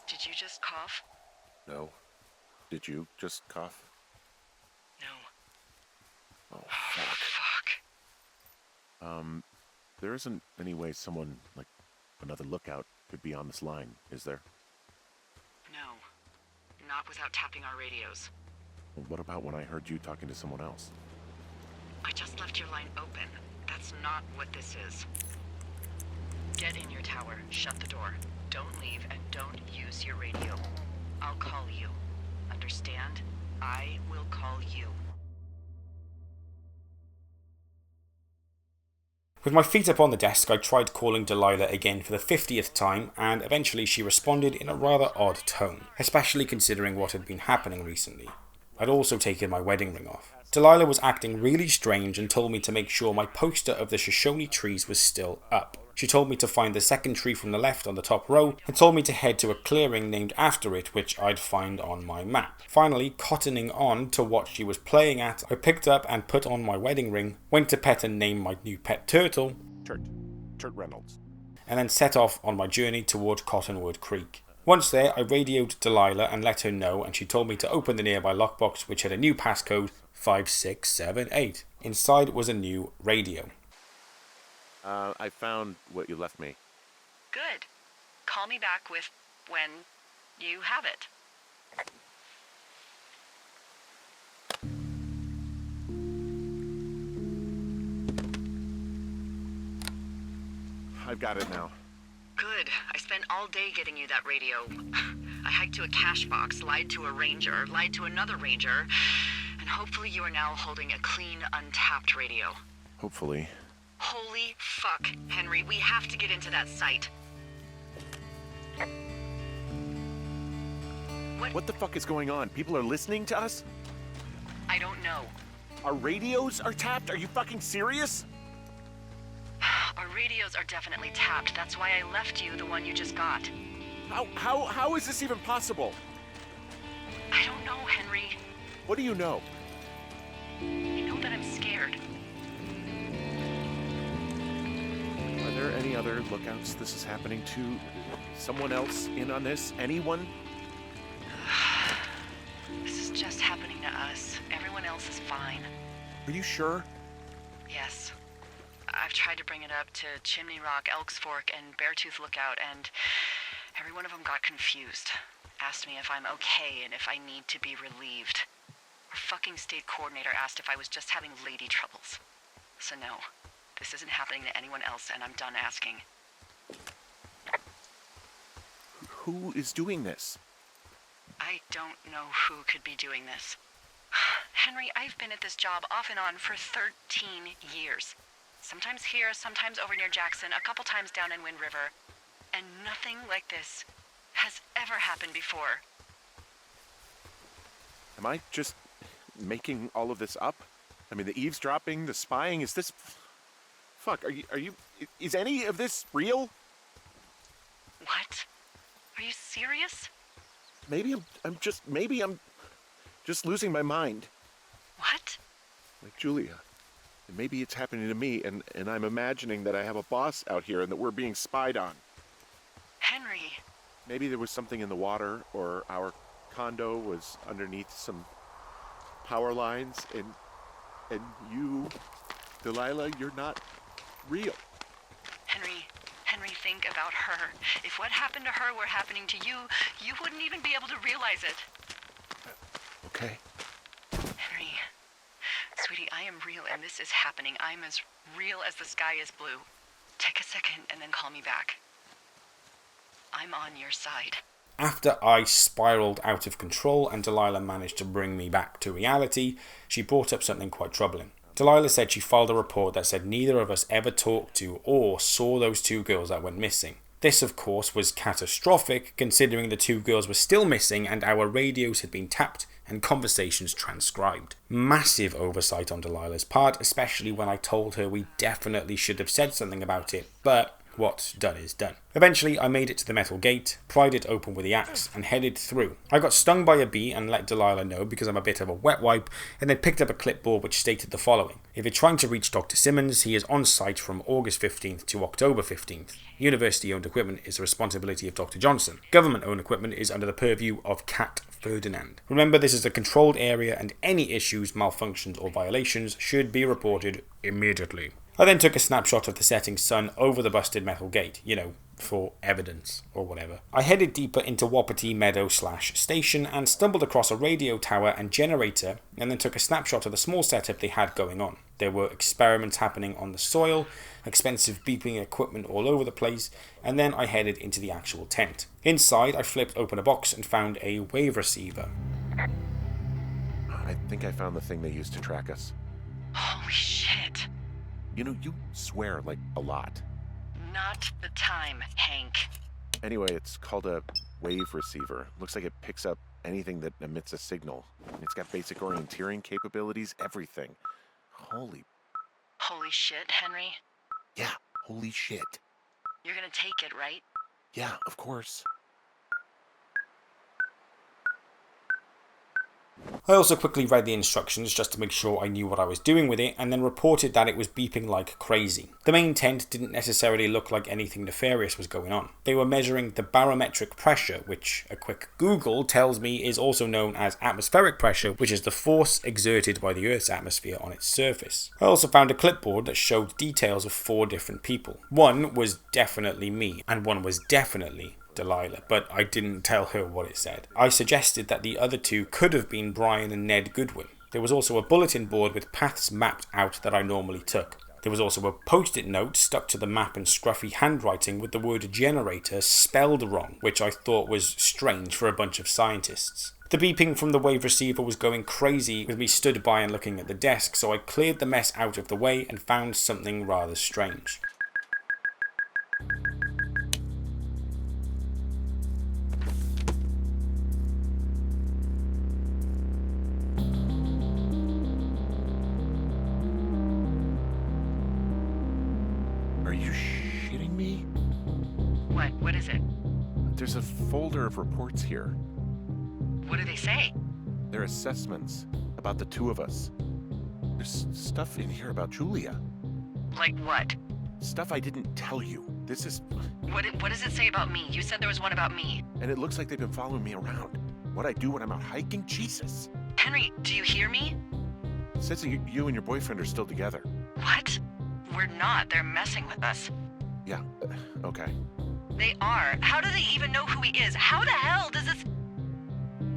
Did you just cough? No. Did you just cough? No. Oh, fuck. Fuck. There isn't any way someone, like another lookout, could be on this line, is there? No. Not without tapping our radios. Well, what about when I heard you talking to someone else? I just left your line open. That's not what this is. Get in your tower, shut the door. Don't leave, and don't use your radio. I'll call you. Understand? I will call you. With my feet up on the desk, I tried calling Delilah again for the 50th time, and eventually she responded in a rather odd tone, especially considering what had been happening recently. I'd also taken my wedding ring off. Delilah was acting really strange and told me to make sure my poster of the Shoshone trees was still up. She told me to find the second tree from the left on the top row, and told me to head to a clearing named after it, which I'd find on my map. Finally, cottoning on to what she was playing at, I picked up and put on my wedding ring, went to pet and name my new pet turtle, Turt Reynolds. and then set off on my journey toward Cottonwood Creek. Once there, I radioed Delilah and let her know, and she told me to open the nearby lockbox, which had a new passcode, 5678. Inside was a new radio. I found what you left me. Good. Call me back with when you have it. I've got it now. Good. I spent all day getting you that radio. I hiked to a cash box, lied to a ranger, lied to another ranger, and hopefully you are now holding a clean, untapped radio. Hopefully. Holy fuck, Henry, we have to get into that site. What the fuck is going on? People are listening to us? I don't know. Our radios are tapped? Are you fucking serious? Our radios are definitely tapped. That's why I left you the one you just got. How is this even possible? I don't know, Henry. What do you know? I know that I'm scared. Are there any other lookouts this is happening to? Someone else in on this? Anyone? This is just happening to us. Everyone else is fine. Are you sure? Yes. I've tried to bring it up to Chimney Rock, Elks Fork, and Beartooth Lookout, and every one of them got confused. Asked me if I'm okay and if I need to be relieved. Our fucking state coordinator asked if I was just having lady troubles. So no, this isn't happening to anyone else, and I'm done asking. Who is doing this? I don't know who could be doing this. Henry, I've been at this job off and on for 13 years. Sometimes here, sometimes over near Jackson, a couple times down in Wind River. And nothing like this has ever happened before. Am I just making all of this up? I mean, the eavesdropping, the spying, is this... Fuck, is any of this real? What? Are you serious? Maybe I'm just losing my mind. What? Like Julia. And maybe it's happening to me, and I'm imagining that I have a boss out here and that we're being spied on. Henry. Maybe there was something in the water, or our condo was underneath some power lines, and you, Delilah, you're not real. Henry, think about her. If what happened to her were happening to you, you wouldn't even be able to realize it. Okay. Henry, sweetie, I am real and this is happening. I'm as real as the sky is blue. Take a second and then call me back. I'm on your side. After I spiraled out of control and Delilah managed to bring me back to reality, she brought up something quite troubling. Delilah said she filed a report that said neither of us ever talked to or saw those two girls that went missing. This, of course, was catastrophic, considering the two girls were still missing and our radios had been tapped and conversations transcribed. Massive oversight on Delilah's part, especially when I told her we definitely should have said something about it, but what's done is done. Eventually, I made it to the metal gate, pried it open with the axe, and headed through. I got stung by a bee and let Delilah know because I'm a bit of a wet wipe, and then picked up a clipboard which stated the following. If you're trying to reach Dr. Simmons, he is on site from August 15th to October 15th. University-owned equipment is the responsibility of Dr. Johnson. Government-owned equipment is under the purview of Cat Ferdinand. Remember, this is a controlled area and any issues, malfunctions or violations should be reported immediately. I then took a snapshot of the setting sun over the busted metal gate, for evidence or whatever. I headed deeper into Wapiti Meadow / station and stumbled across a radio tower and generator and then took a snapshot of the small setup they had going on. There were experiments happening on the soil, expensive beeping equipment all over the place, and then I headed into the actual tent. Inside, I flipped open a box and found a wave receiver. I think I found the thing they used to track us. Holy shit. You swear like a lot. Not the time, Hank. Anyway, it's called a wave receiver. Looks like it picks up anything that emits a signal. It's got basic orienteering capabilities, everything. Holy shit, Henry. Yeah, holy shit. You're gonna take it, right? Yeah, of course. I also quickly read the instructions just to make sure I knew what I was doing with it and then reported that it was beeping like crazy. The main tent didn't necessarily look like anything nefarious was going on. They were measuring the barometric pressure, which a quick Google tells me is also known as atmospheric pressure, which is the force exerted by the Earth's atmosphere on its surface. I also found a clipboard that showed details of 4 different people. One was definitely me, and one was definitely Delilah, but I didn't tell her what it said. I suggested that the other 2 could have been Brian and Ned Goodwin. There was also a bulletin board with paths mapped out that I normally took. There was also a post-it note stuck to the map in scruffy handwriting with the word generator spelled wrong, which I thought was strange for a bunch of scientists. The beeping from the wave receiver was going crazy with me stood by and looking at the desk, so I cleared the mess out of the way and found something rather strange. Are you shitting me? What is it? There's a folder of reports here. What do they say? They're assessments about the 2 of us. There's stuff in here about Julia. Like what? Stuff I didn't tell you. This is... What does it say about me? You said there was one about me. And it looks like they've been following me around. What I do when I'm out hiking? Jesus. Henry, do you hear me? It says that you and your boyfriend are still together. What? We're not. They're messing with us. Yeah, okay. They are. How do they even know who he is? How the hell does this...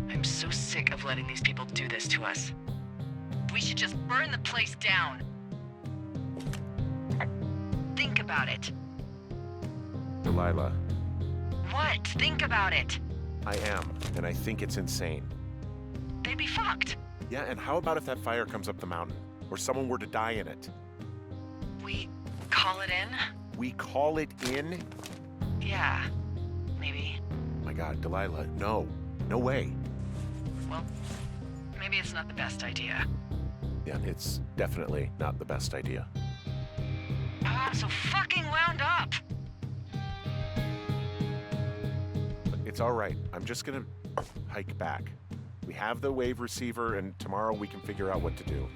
I'm so sick of letting these people do this to us. We should just burn the place down. Think about it. Delilah. What? Think about it. I am, and I think it's insane. They'd be fucked. Yeah, and how about if that fire comes up the mountain? Or someone were to die in it? We call it in? We call it in? Yeah, maybe. My God, Delilah, no. No way. Well, maybe it's not the best idea. Yeah, it's definitely not the best idea. Oh, I'm so fucking wound up! It's all right. I'm just gonna hike back. We have the wave receiver, and tomorrow we can figure out what to do.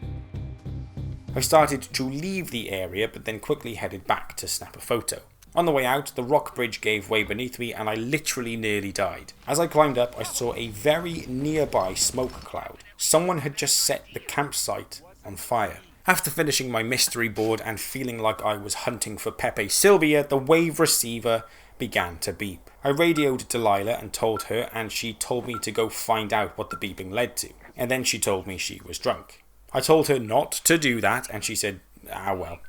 I started to leave the area, but then quickly headed back to snap a photo. On the way out, the rock bridge gave way beneath me and I literally nearly died. As I climbed up, I saw a very nearby smoke cloud. Someone had just set the campsite on fire. After finishing my mystery board and feeling like I was hunting for Pepe Sylvia, the wave receiver began to beep. I radioed Delilah and told her, and she told me to go find out what the beeping led to. And then she told me she was drunk. I told her not to do that, and she said, ah well.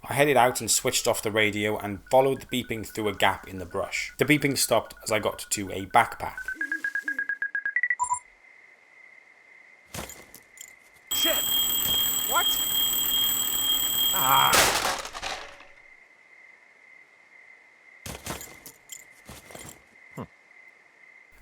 I headed out and switched off the radio and followed the beeping through a gap in the brush. The beeping stopped as I got to a backpack. Shit! What? Ah!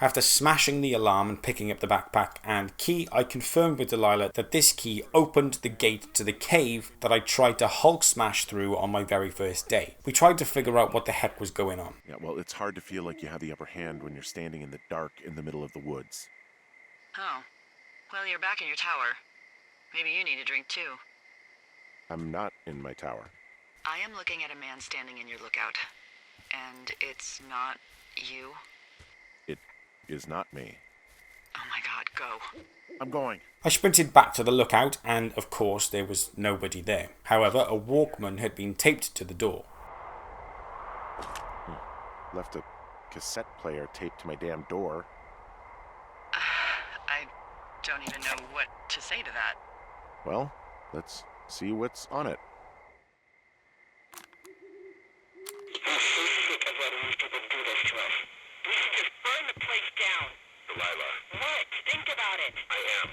After smashing the alarm and picking up the backpack and key, I confirmed with Delilah that this key opened the gate to the cave that I tried to Hulk smash through on my very first day. We tried to figure out what the heck was going on. Yeah, well, it's hard to feel like you have the upper hand when you're standing in the dark in the middle of the woods. Oh. Well, you're back in your tower. Maybe you need a drink too. I'm not in my tower. I am looking at a man standing in your lookout. And it's not you. It is not me. Oh my God, go. I'm going. I sprinted back to the lookout and, of course, there was nobody there. However, a Walkman had been taped to the door. Left a cassette player taped to my damn door. I don't even know what to say to that. Well, let's see what's on it. I'm so sick of letting these people do this to us. We should just burn the place down. Delilah. What? Think about it. I am.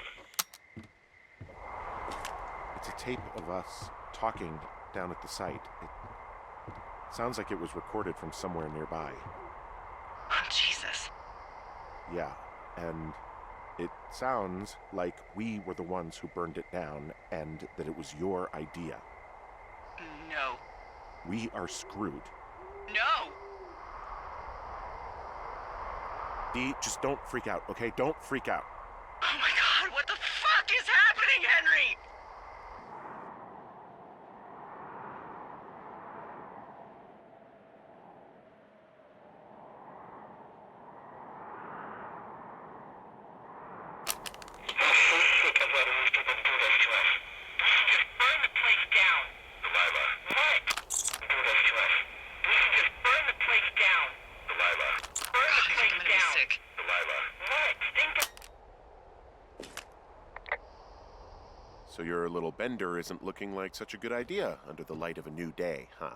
It's a tape of us talking down at the site. It sounds like it was recorded from somewhere nearby. Oh, Jesus. Yeah, and it sounds like we were the ones who burned it down and that it was your idea. No. We are screwed. No! Dee, just don't freak out, okay? Don't freak out. Oh my God, what the fuck is happening, Henry? I'm so sick of letting these people do this to us. We should just burn the place down. Delilah. What? Do this to us. We should just burn the place down. Delilah. Burn I the think place I'm gonna be down. sick. Delilah. What? Think of... So your little bender isn't looking like such a good idea under the light of a new day, huh?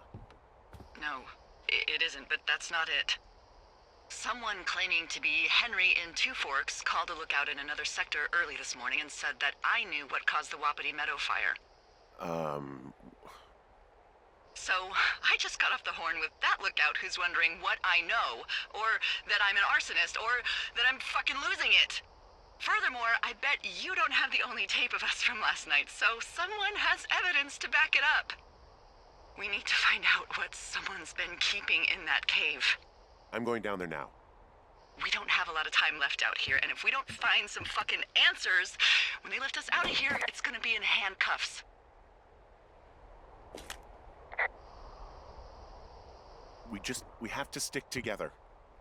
No, it isn't, but that's not it. Someone claiming to be Henry in Two Forks called a lookout in another sector early this morning and said that I knew what caused the Wapiti Meadow fire. So, I just got off the horn with that lookout who's wondering what I know, or that I'm an arsonist, or that I'm fucking losing it. Furthermore, I bet you don't have the only tape of us from last night, so someone has evidence to back it up. We need to find out what someone's been keeping in that cave. I'm going down there now. We don't have a lot of time left out here, and if we don't find some fucking answers, when they lift us out of here, it's gonna be in handcuffs. We have to stick together,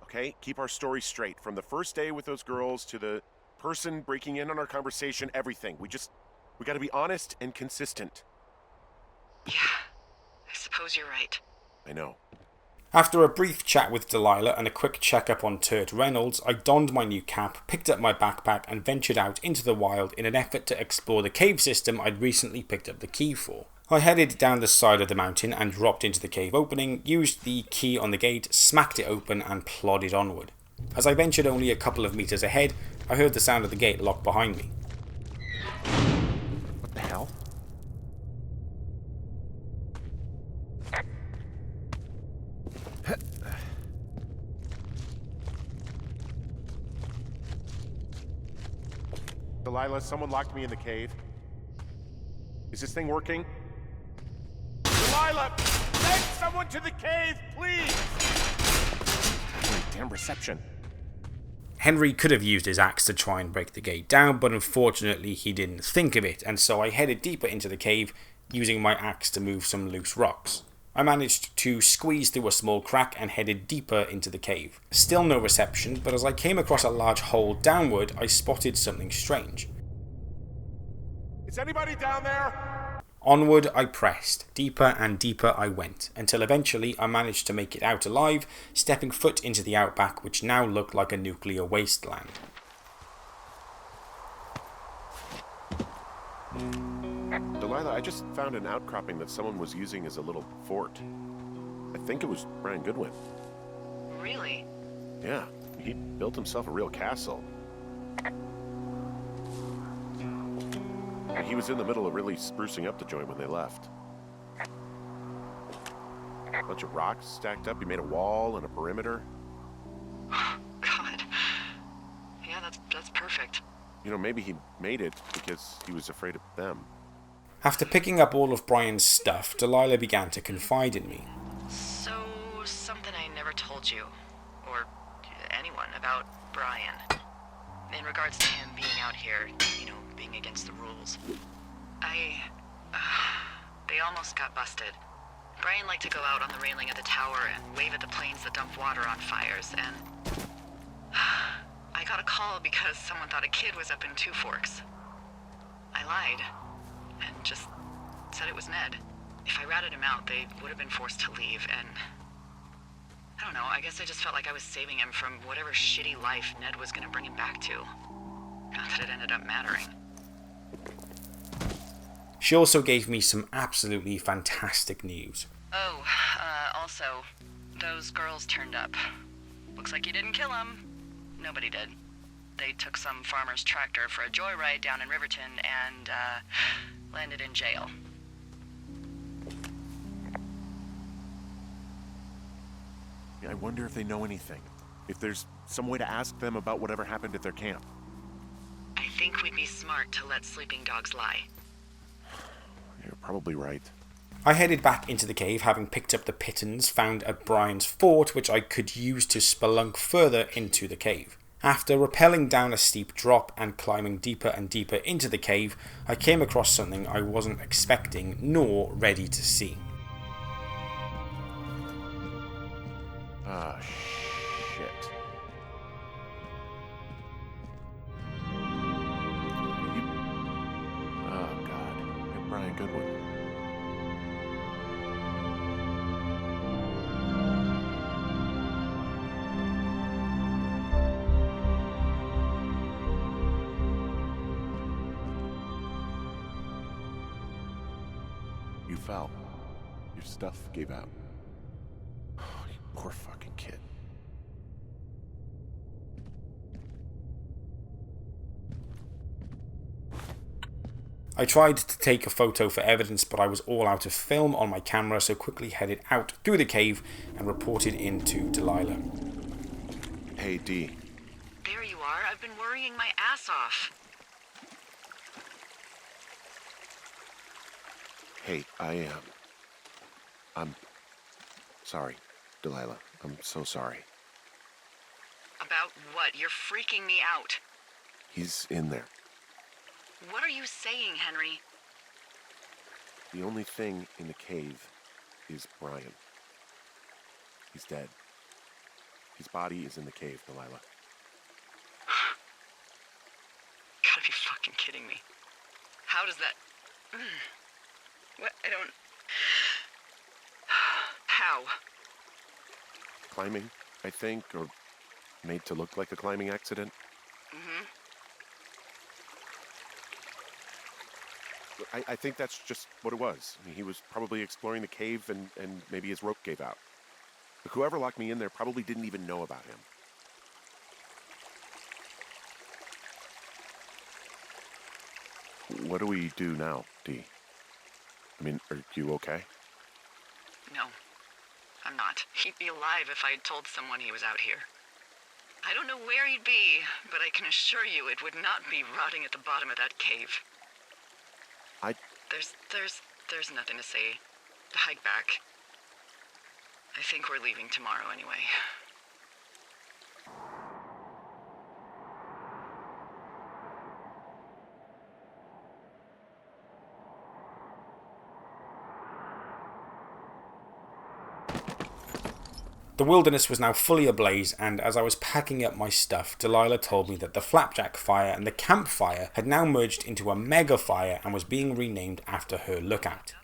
okay? Keep our story straight. From the first day with those girls to the person breaking in on our conversation, everything. We gotta be honest and consistent. Yeah, I suppose you're right. I know. After a brief chat with Delilah and a quick checkup on Turt Reynolds, I donned my new cap, picked up my backpack and ventured out into the wild in an effort to explore the cave system I'd recently picked up the key for. I headed down the side of the mountain and dropped into the cave opening, used the key on the gate, smacked it open and plodded onward. As I ventured only a couple of meters ahead, I heard the sound of the gate lock behind me. What the hell? Delilah, someone locked me in the cave. Is this thing working? Delilah! Send someone to the cave, please! Holy damn reception. Henry could have used his axe to try and break the gate down, but unfortunately he didn't think of it, and so I headed deeper into the cave, using my axe to move some loose rocks. I managed to squeeze through a small crack and headed deeper into the cave. Still no reception, but as I came across a large hole downward, I spotted something strange. Is anybody down there? Onward I pressed, deeper and deeper I went, until eventually I managed to make it out alive, stepping foot into the outback, which now looked like a nuclear wasteland. Delilah, I just found an outcropping that someone was using as a little fort. I think it was Brian Goodwin. Really? Yeah, he built himself a real castle. And he was in the middle of really sprucing up the joint when they left. A bunch of rocks stacked up. He made a wall and a perimeter. God. Yeah, that's perfect. You know, maybe he made it because he was afraid of them. After picking up all of Brian's stuff, Delilah began to confide in me. So, something I never told you, or anyone, about Brian. In regards to him being out here, you know, being against the rules. They almost got busted. Brian liked to go out on the railing of the tower and wave at the planes that dump water on fires, and I got a call because someone thought a kid was up in Two Forks. I lied, and just said it was Ned. If I ratted him out, they would have been forced to leave, and I don't know, I guess I just felt like I was saving him from whatever shitty life Ned was gonna bring him back to. Not that it ended up mattering. She also gave me some absolutely fantastic news. Oh, also, those girls turned up. Looks like you didn't kill them. Nobody did. They took some farmer's tractor for a joyride down in Riverton and, landed in jail. I wonder if they know anything. If there's some way to ask them about whatever happened at their camp. I think we'd be smart to let sleeping dogs lie. You're probably right. I headed back into the cave, having picked up the pittance found at Brian's fort, which I could use to spelunk further into the cave. After rappelling down a steep drop and climbing deeper and deeper into the cave, I came across something I wasn't expecting nor ready to see. Ah, shit. Oh, God. Hey, Brian Goodwin. You fell. Your stuff gave out. Oh, you poor fucking kid. I tried to take a photo for evidence, but I was all out of film on my camera, so quickly headed out through the cave and reported in to Delilah. Hey, D. There you are. I've been worrying my ass off. Hey, I'm sorry, Delilah. I'm so sorry. About what? You're freaking me out. He's in there. What are you saying, Henry? The only thing in the cave is Brian. He's dead. His body is in the cave, Delilah. Gotta be fucking kidding me. How does that... What? I don't... How? Climbing, I think, or made to look like a climbing accident. Mm-hmm. I think that's just what it was. I mean, he was probably exploring the cave and maybe his rope gave out. But whoever locked me in there probably didn't even know about him. What do we do now, Dee? I mean, are you okay? No, I'm not. He'd be alive if I had told someone he was out here. I don't know where he'd be, but I can assure you it would not be rotting at the bottom of that cave. There's nothing to say. Hike back. I think we're leaving tomorrow anyway. The wilderness was now fully ablaze, and as I was packing up my stuff, Delilah told me that the flapjack fire and the campfire had now merged into a mega fire and was being renamed after her lookout.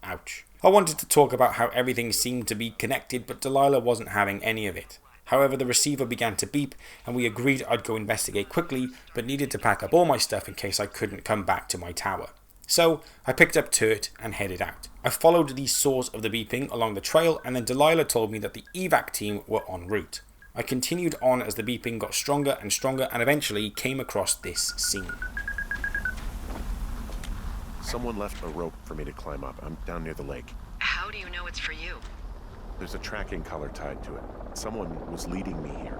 Ouch. I wanted to talk about how everything seemed to be connected, but Delilah wasn't having any of it. However, the receiver began to beep, and we agreed I'd go investigate quickly, but needed to pack up all my stuff in case I couldn't come back to my tower. So, I picked up Turt and headed out. I followed the source of the beeping along the trail, and then Delilah told me that the evac team were en route. I continued on as the beeping got stronger and stronger, and eventually came across this scene. Someone left a rope for me to climb up. I'm down near the lake. How do you know it's for you? There's a tracking collar tied to it. Someone was leading me here.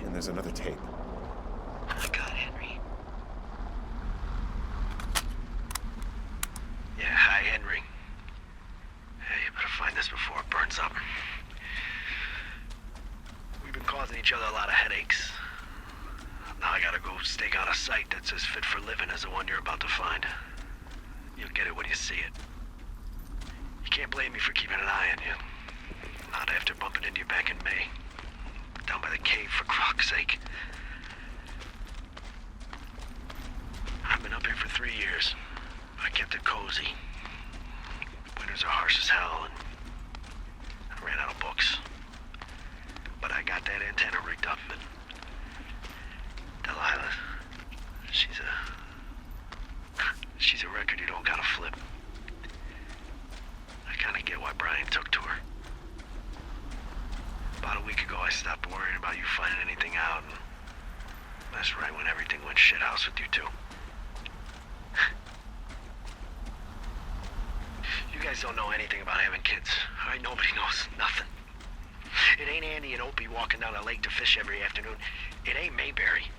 And there's another tape. Oh my God, Henry. Yeah, hi, Henry. Hey, you better find this before it burns up. We've been causing each other a lot of headaches. Now I gotta go stake out a site that's as fit for living as the one you're about to find. You'll get it when you see it. You can't blame me for keeping an eye on you. Not after bumping into you back in May. Down by the cave, for croc's sake. I've been up here for 3 years. I kept it cozy. Winters are harsh as hell, and I ran out of books. But I got that antenna rigged up, and Delilah, she's a record you don't gotta flip. I kinda get why Brian took to her. About a week ago, I stopped worrying about you finding anything out, and that's right when everything went shithouse with you two. You guys don't know anything about having kids. All right, nobody knows nothing. It ain't Andy and Opie walking down a lake to fish every afternoon. It ain't Mayberry.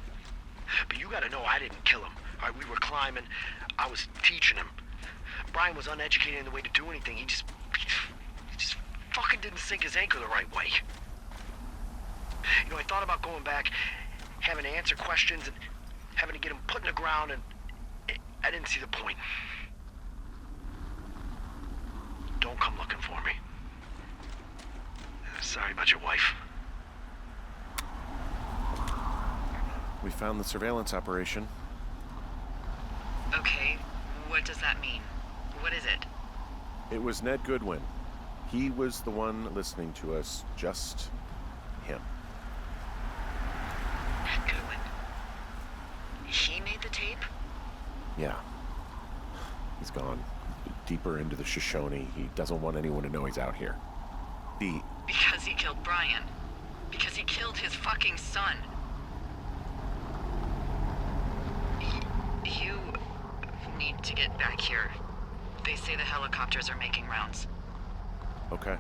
But you gotta know I didn't kill him. All right, we were climbing. I was teaching him. Brian was uneducated in the way to do anything. He just fucking didn't sink his anchor the right way. You know, I thought about going back, having to answer questions, and having to get him put in the ground, and I didn't see the point. Don't come looking for me. Sorry about your wife. We found the surveillance operation. Okay, what does that mean? What is it? It was Ned Goodwin. He was the one listening to us, just him. Goodwin. He made the tape? Yeah. He's gone deeper into the Shoshone. He doesn't want anyone to know he's out here. Because he killed Brian. Because he killed his fucking son. You need to get back here. They say the helicopters are making rounds. Okay.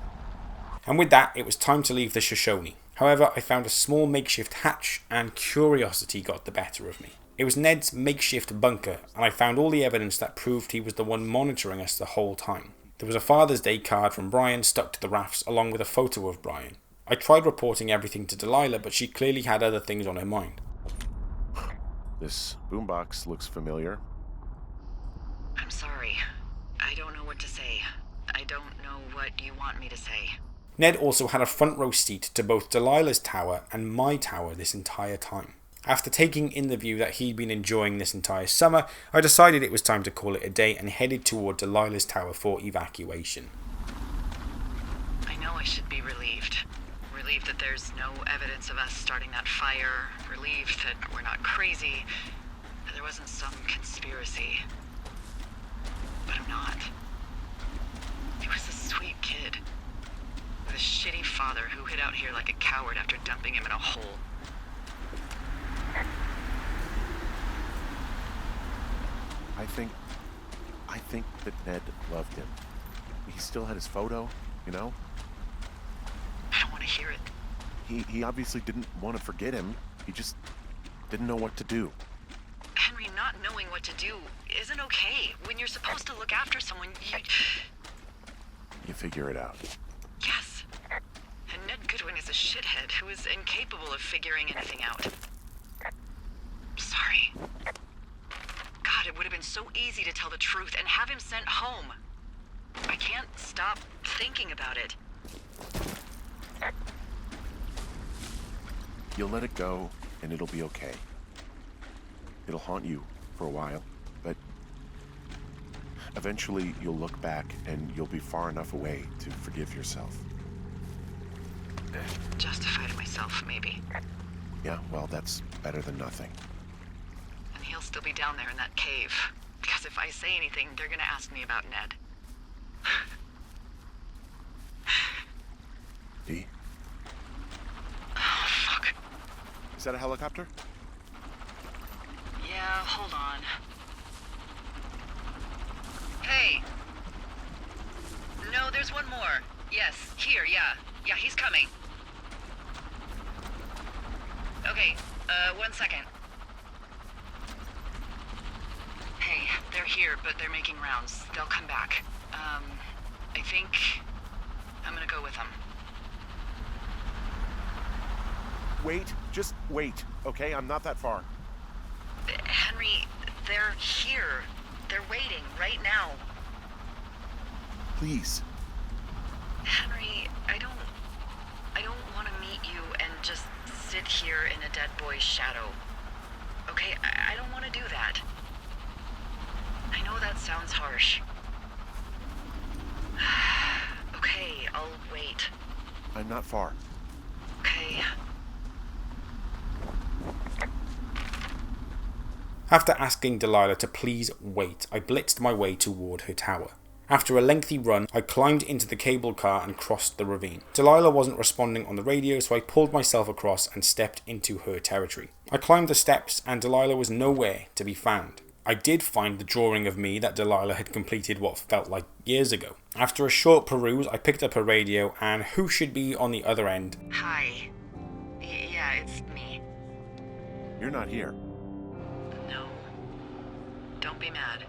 And with that, it was time to leave the Shoshone. However, I found a small makeshift hatch, and curiosity got the better of me. It was Ned's makeshift bunker, and I found all the evidence that proved he was the one monitoring us the whole time. There was a Father's Day card from Brian stuck to the rafts, along with a photo of Brian. I tried reporting everything to Delilah, but she clearly had other things on her mind. This boombox looks familiar. I'm sorry. I don't know what to say. I don't know what you want me to say. Ned also had a front row seat to both Delilah's tower and my tower this entire time. After taking in the view that he'd been enjoying this entire summer, I decided it was time to call it a day and headed toward Delilah's tower for evacuation. I know I should be relieved. Relieved that there's no evidence of us starting that fire. Relieved that we're not crazy. That there wasn't some conspiracy. But I'm not. He was a sweet kid. With a shitty father who hid out here like a coward after dumping him in a hole. I think that Ned loved him. He still had his photo, you know? I don't want to hear it. He obviously didn't want to forget him. He just didn't know what to do. Henry, not knowing what to do isn't okay. When you're supposed to look after someone, You figure it out. Yes. And Ned Goodwin is a shithead who is incapable of figuring anything out. Sorry. God, it would have been so easy to tell the truth and have him sent home. I can't stop thinking about it. You'll let it go, and it'll be okay. It'll haunt you for a while, but eventually you'll look back and you'll be far enough away to forgive yourself. Justify to myself, maybe. Yeah, well, that's better than nothing. And he'll still be down there in that cave. Because if I say anything, they're gonna ask me about Ned. Dee? Oh, fuck. Is that a helicopter? Yeah, hold on. Hey! No, there's one more. Yes, here, yeah. Yeah, he's coming. Okay, 1 second. Hey, they're here, but they're making rounds. They'll come back. I think I'm gonna go with them. Wait, just wait, okay? I'm not that far. Henry, they're here. They're waiting right now. Please. Henry, I don't want to meet you and just sit here in a dead boy's shadow. Okay, I don't want to do that. I know that sounds harsh. Okay, I'll wait. I'm not far. Okay. After asking Delilah to please wait, I blitzed my way toward her tower. After a lengthy run, I climbed into the cable car and crossed the ravine. Delilah wasn't responding on the radio, so I pulled myself across and stepped into her territory. I climbed the steps, and Delilah was nowhere to be found. I did find the drawing of me that Delilah had completed what felt like years ago. After a short peruse, I picked up her radio, and who should be on the other end? Hi. Yeah, it's me. You're not here. No. Don't be mad.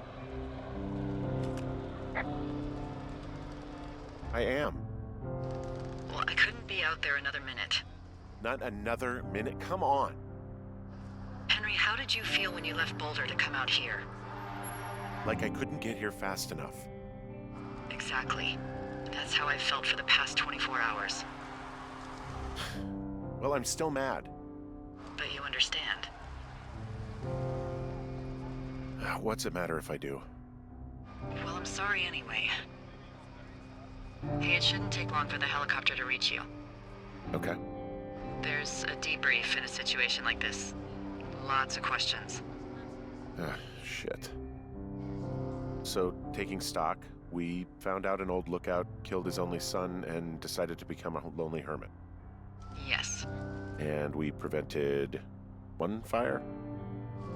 I am. Well, I couldn't be out there another minute. Not another minute. Come on. Henry, how did you feel when you left Boulder to come out here? Like I couldn't get here fast enough. Exactly. That's how I felt for the past 24 hours. Well, I'm still mad. But you understand. What's it matter if I do? Well, I'm sorry anyway. Hey, it shouldn't take long for the helicopter to reach you. Okay. There's a debrief in a situation like this. Lots of questions. Shit. So, taking stock, we found out an old lookout killed his only son and decided to become a lonely hermit. Yes. And we prevented one fire?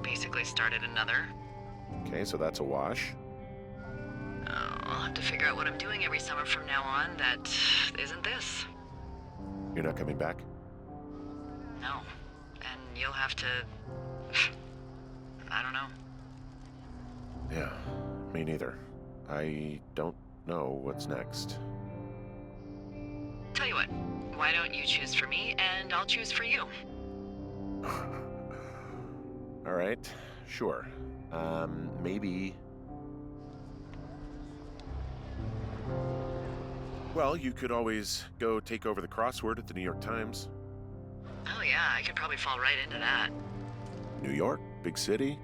Basically started another. Okay, so that's a wash. I'll have to figure out what I'm doing every summer from now on that isn't this. You're not coming back? No. And you'll have to... I don't know. Yeah, me neither. I don't know what's next. Tell you what, why don't you choose for me and I'll choose for you? All right, sure. Maybe... Well, you could always go take over the crossword at the New York Times. Oh yeah, I could probably fall right into that. New York, big city.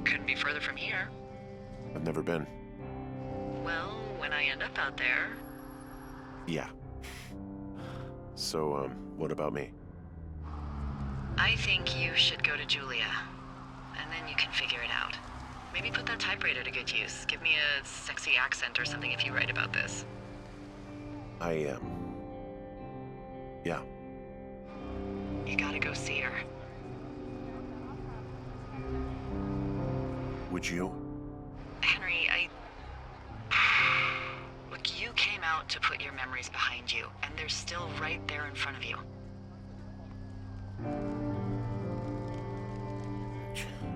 Couldn't be further from here. I've never been. Well, when I end up out there... Yeah. So, what about me? I think you should go to Julia. And then you can figure it out. Maybe put that typewriter to good use. Give me a sexy accent or something if you write about this. I am. Yeah. You gotta go see her. Would you? put your memories behind you, and they're still right there in front of you.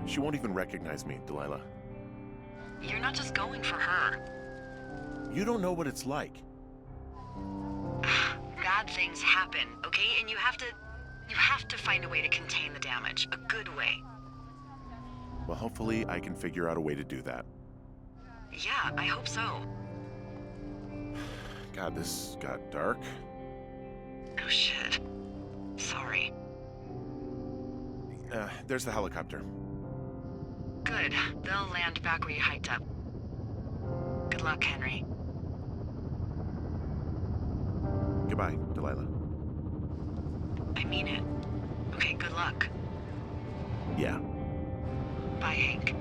She won't even recognize me, Delilah. You're not just going for her. You don't know what it's like. Bad things happen, okay? And you have to find a way to contain the damage. A good way. Well, hopefully I can figure out a way to do that. Yeah, I hope so. God, this got dark. Oh shit. Sorry. There's the helicopter. Good. They'll land back where you hiked up. Good luck, Henry. Goodbye, Delilah. I mean it. Okay, good luck. Yeah. Bye, Hank.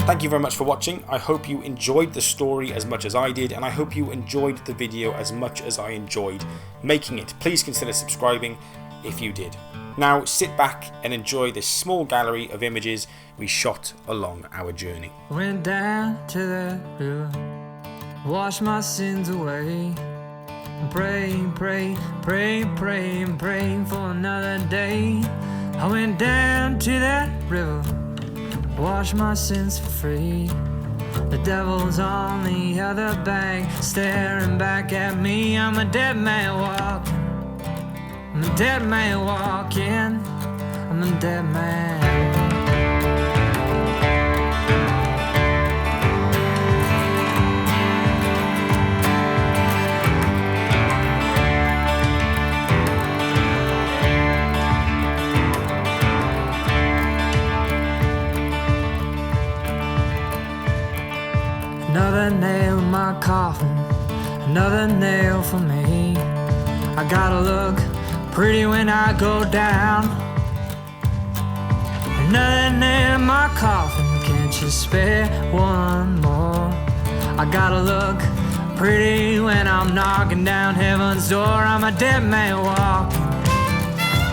Thank you very much for watching. I hope you enjoyed the story as much as I did, and I hope you enjoyed the video as much as I enjoyed making it. Please consider subscribing if you did. Now sit back and enjoy this small gallery of images we shot along our journey. Went down to the river, washed my sins away, praying, praying, praying, praying, praying for another day. I went down to that river, wash my sins for free. The devil's on the other bank, staring back at me. I'm a dead man walking. I'm a dead man walking. I'm a dead man. Another nail in my coffin, another nail for me. I gotta look pretty when I go down. Another nail in my coffin, can't you spare one more? I gotta look pretty when I'm knocking down heaven's door. I'm a dead man walking.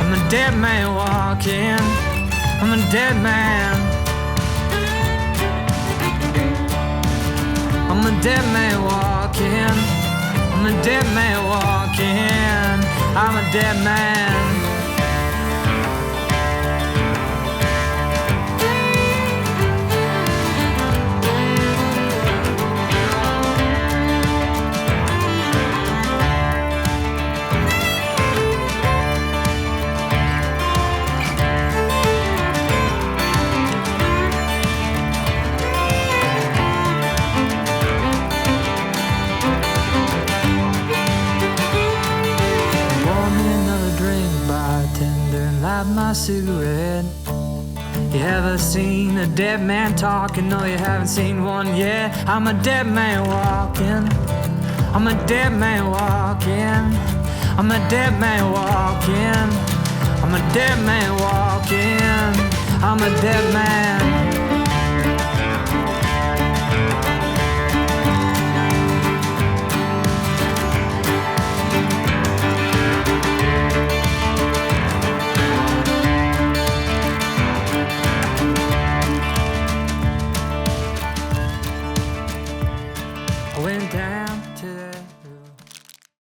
I'm a dead man walking. I'm a dead man. I'm a dead man walking. I'm a dead man walking. I'm a dead man. My cigarette. You ever seen a dead man talking? No, you haven't seen one yet. I'm a dead man walking. I'm a dead man walking. I'm a dead man walking. I'm a dead man walking. I'm a dead man.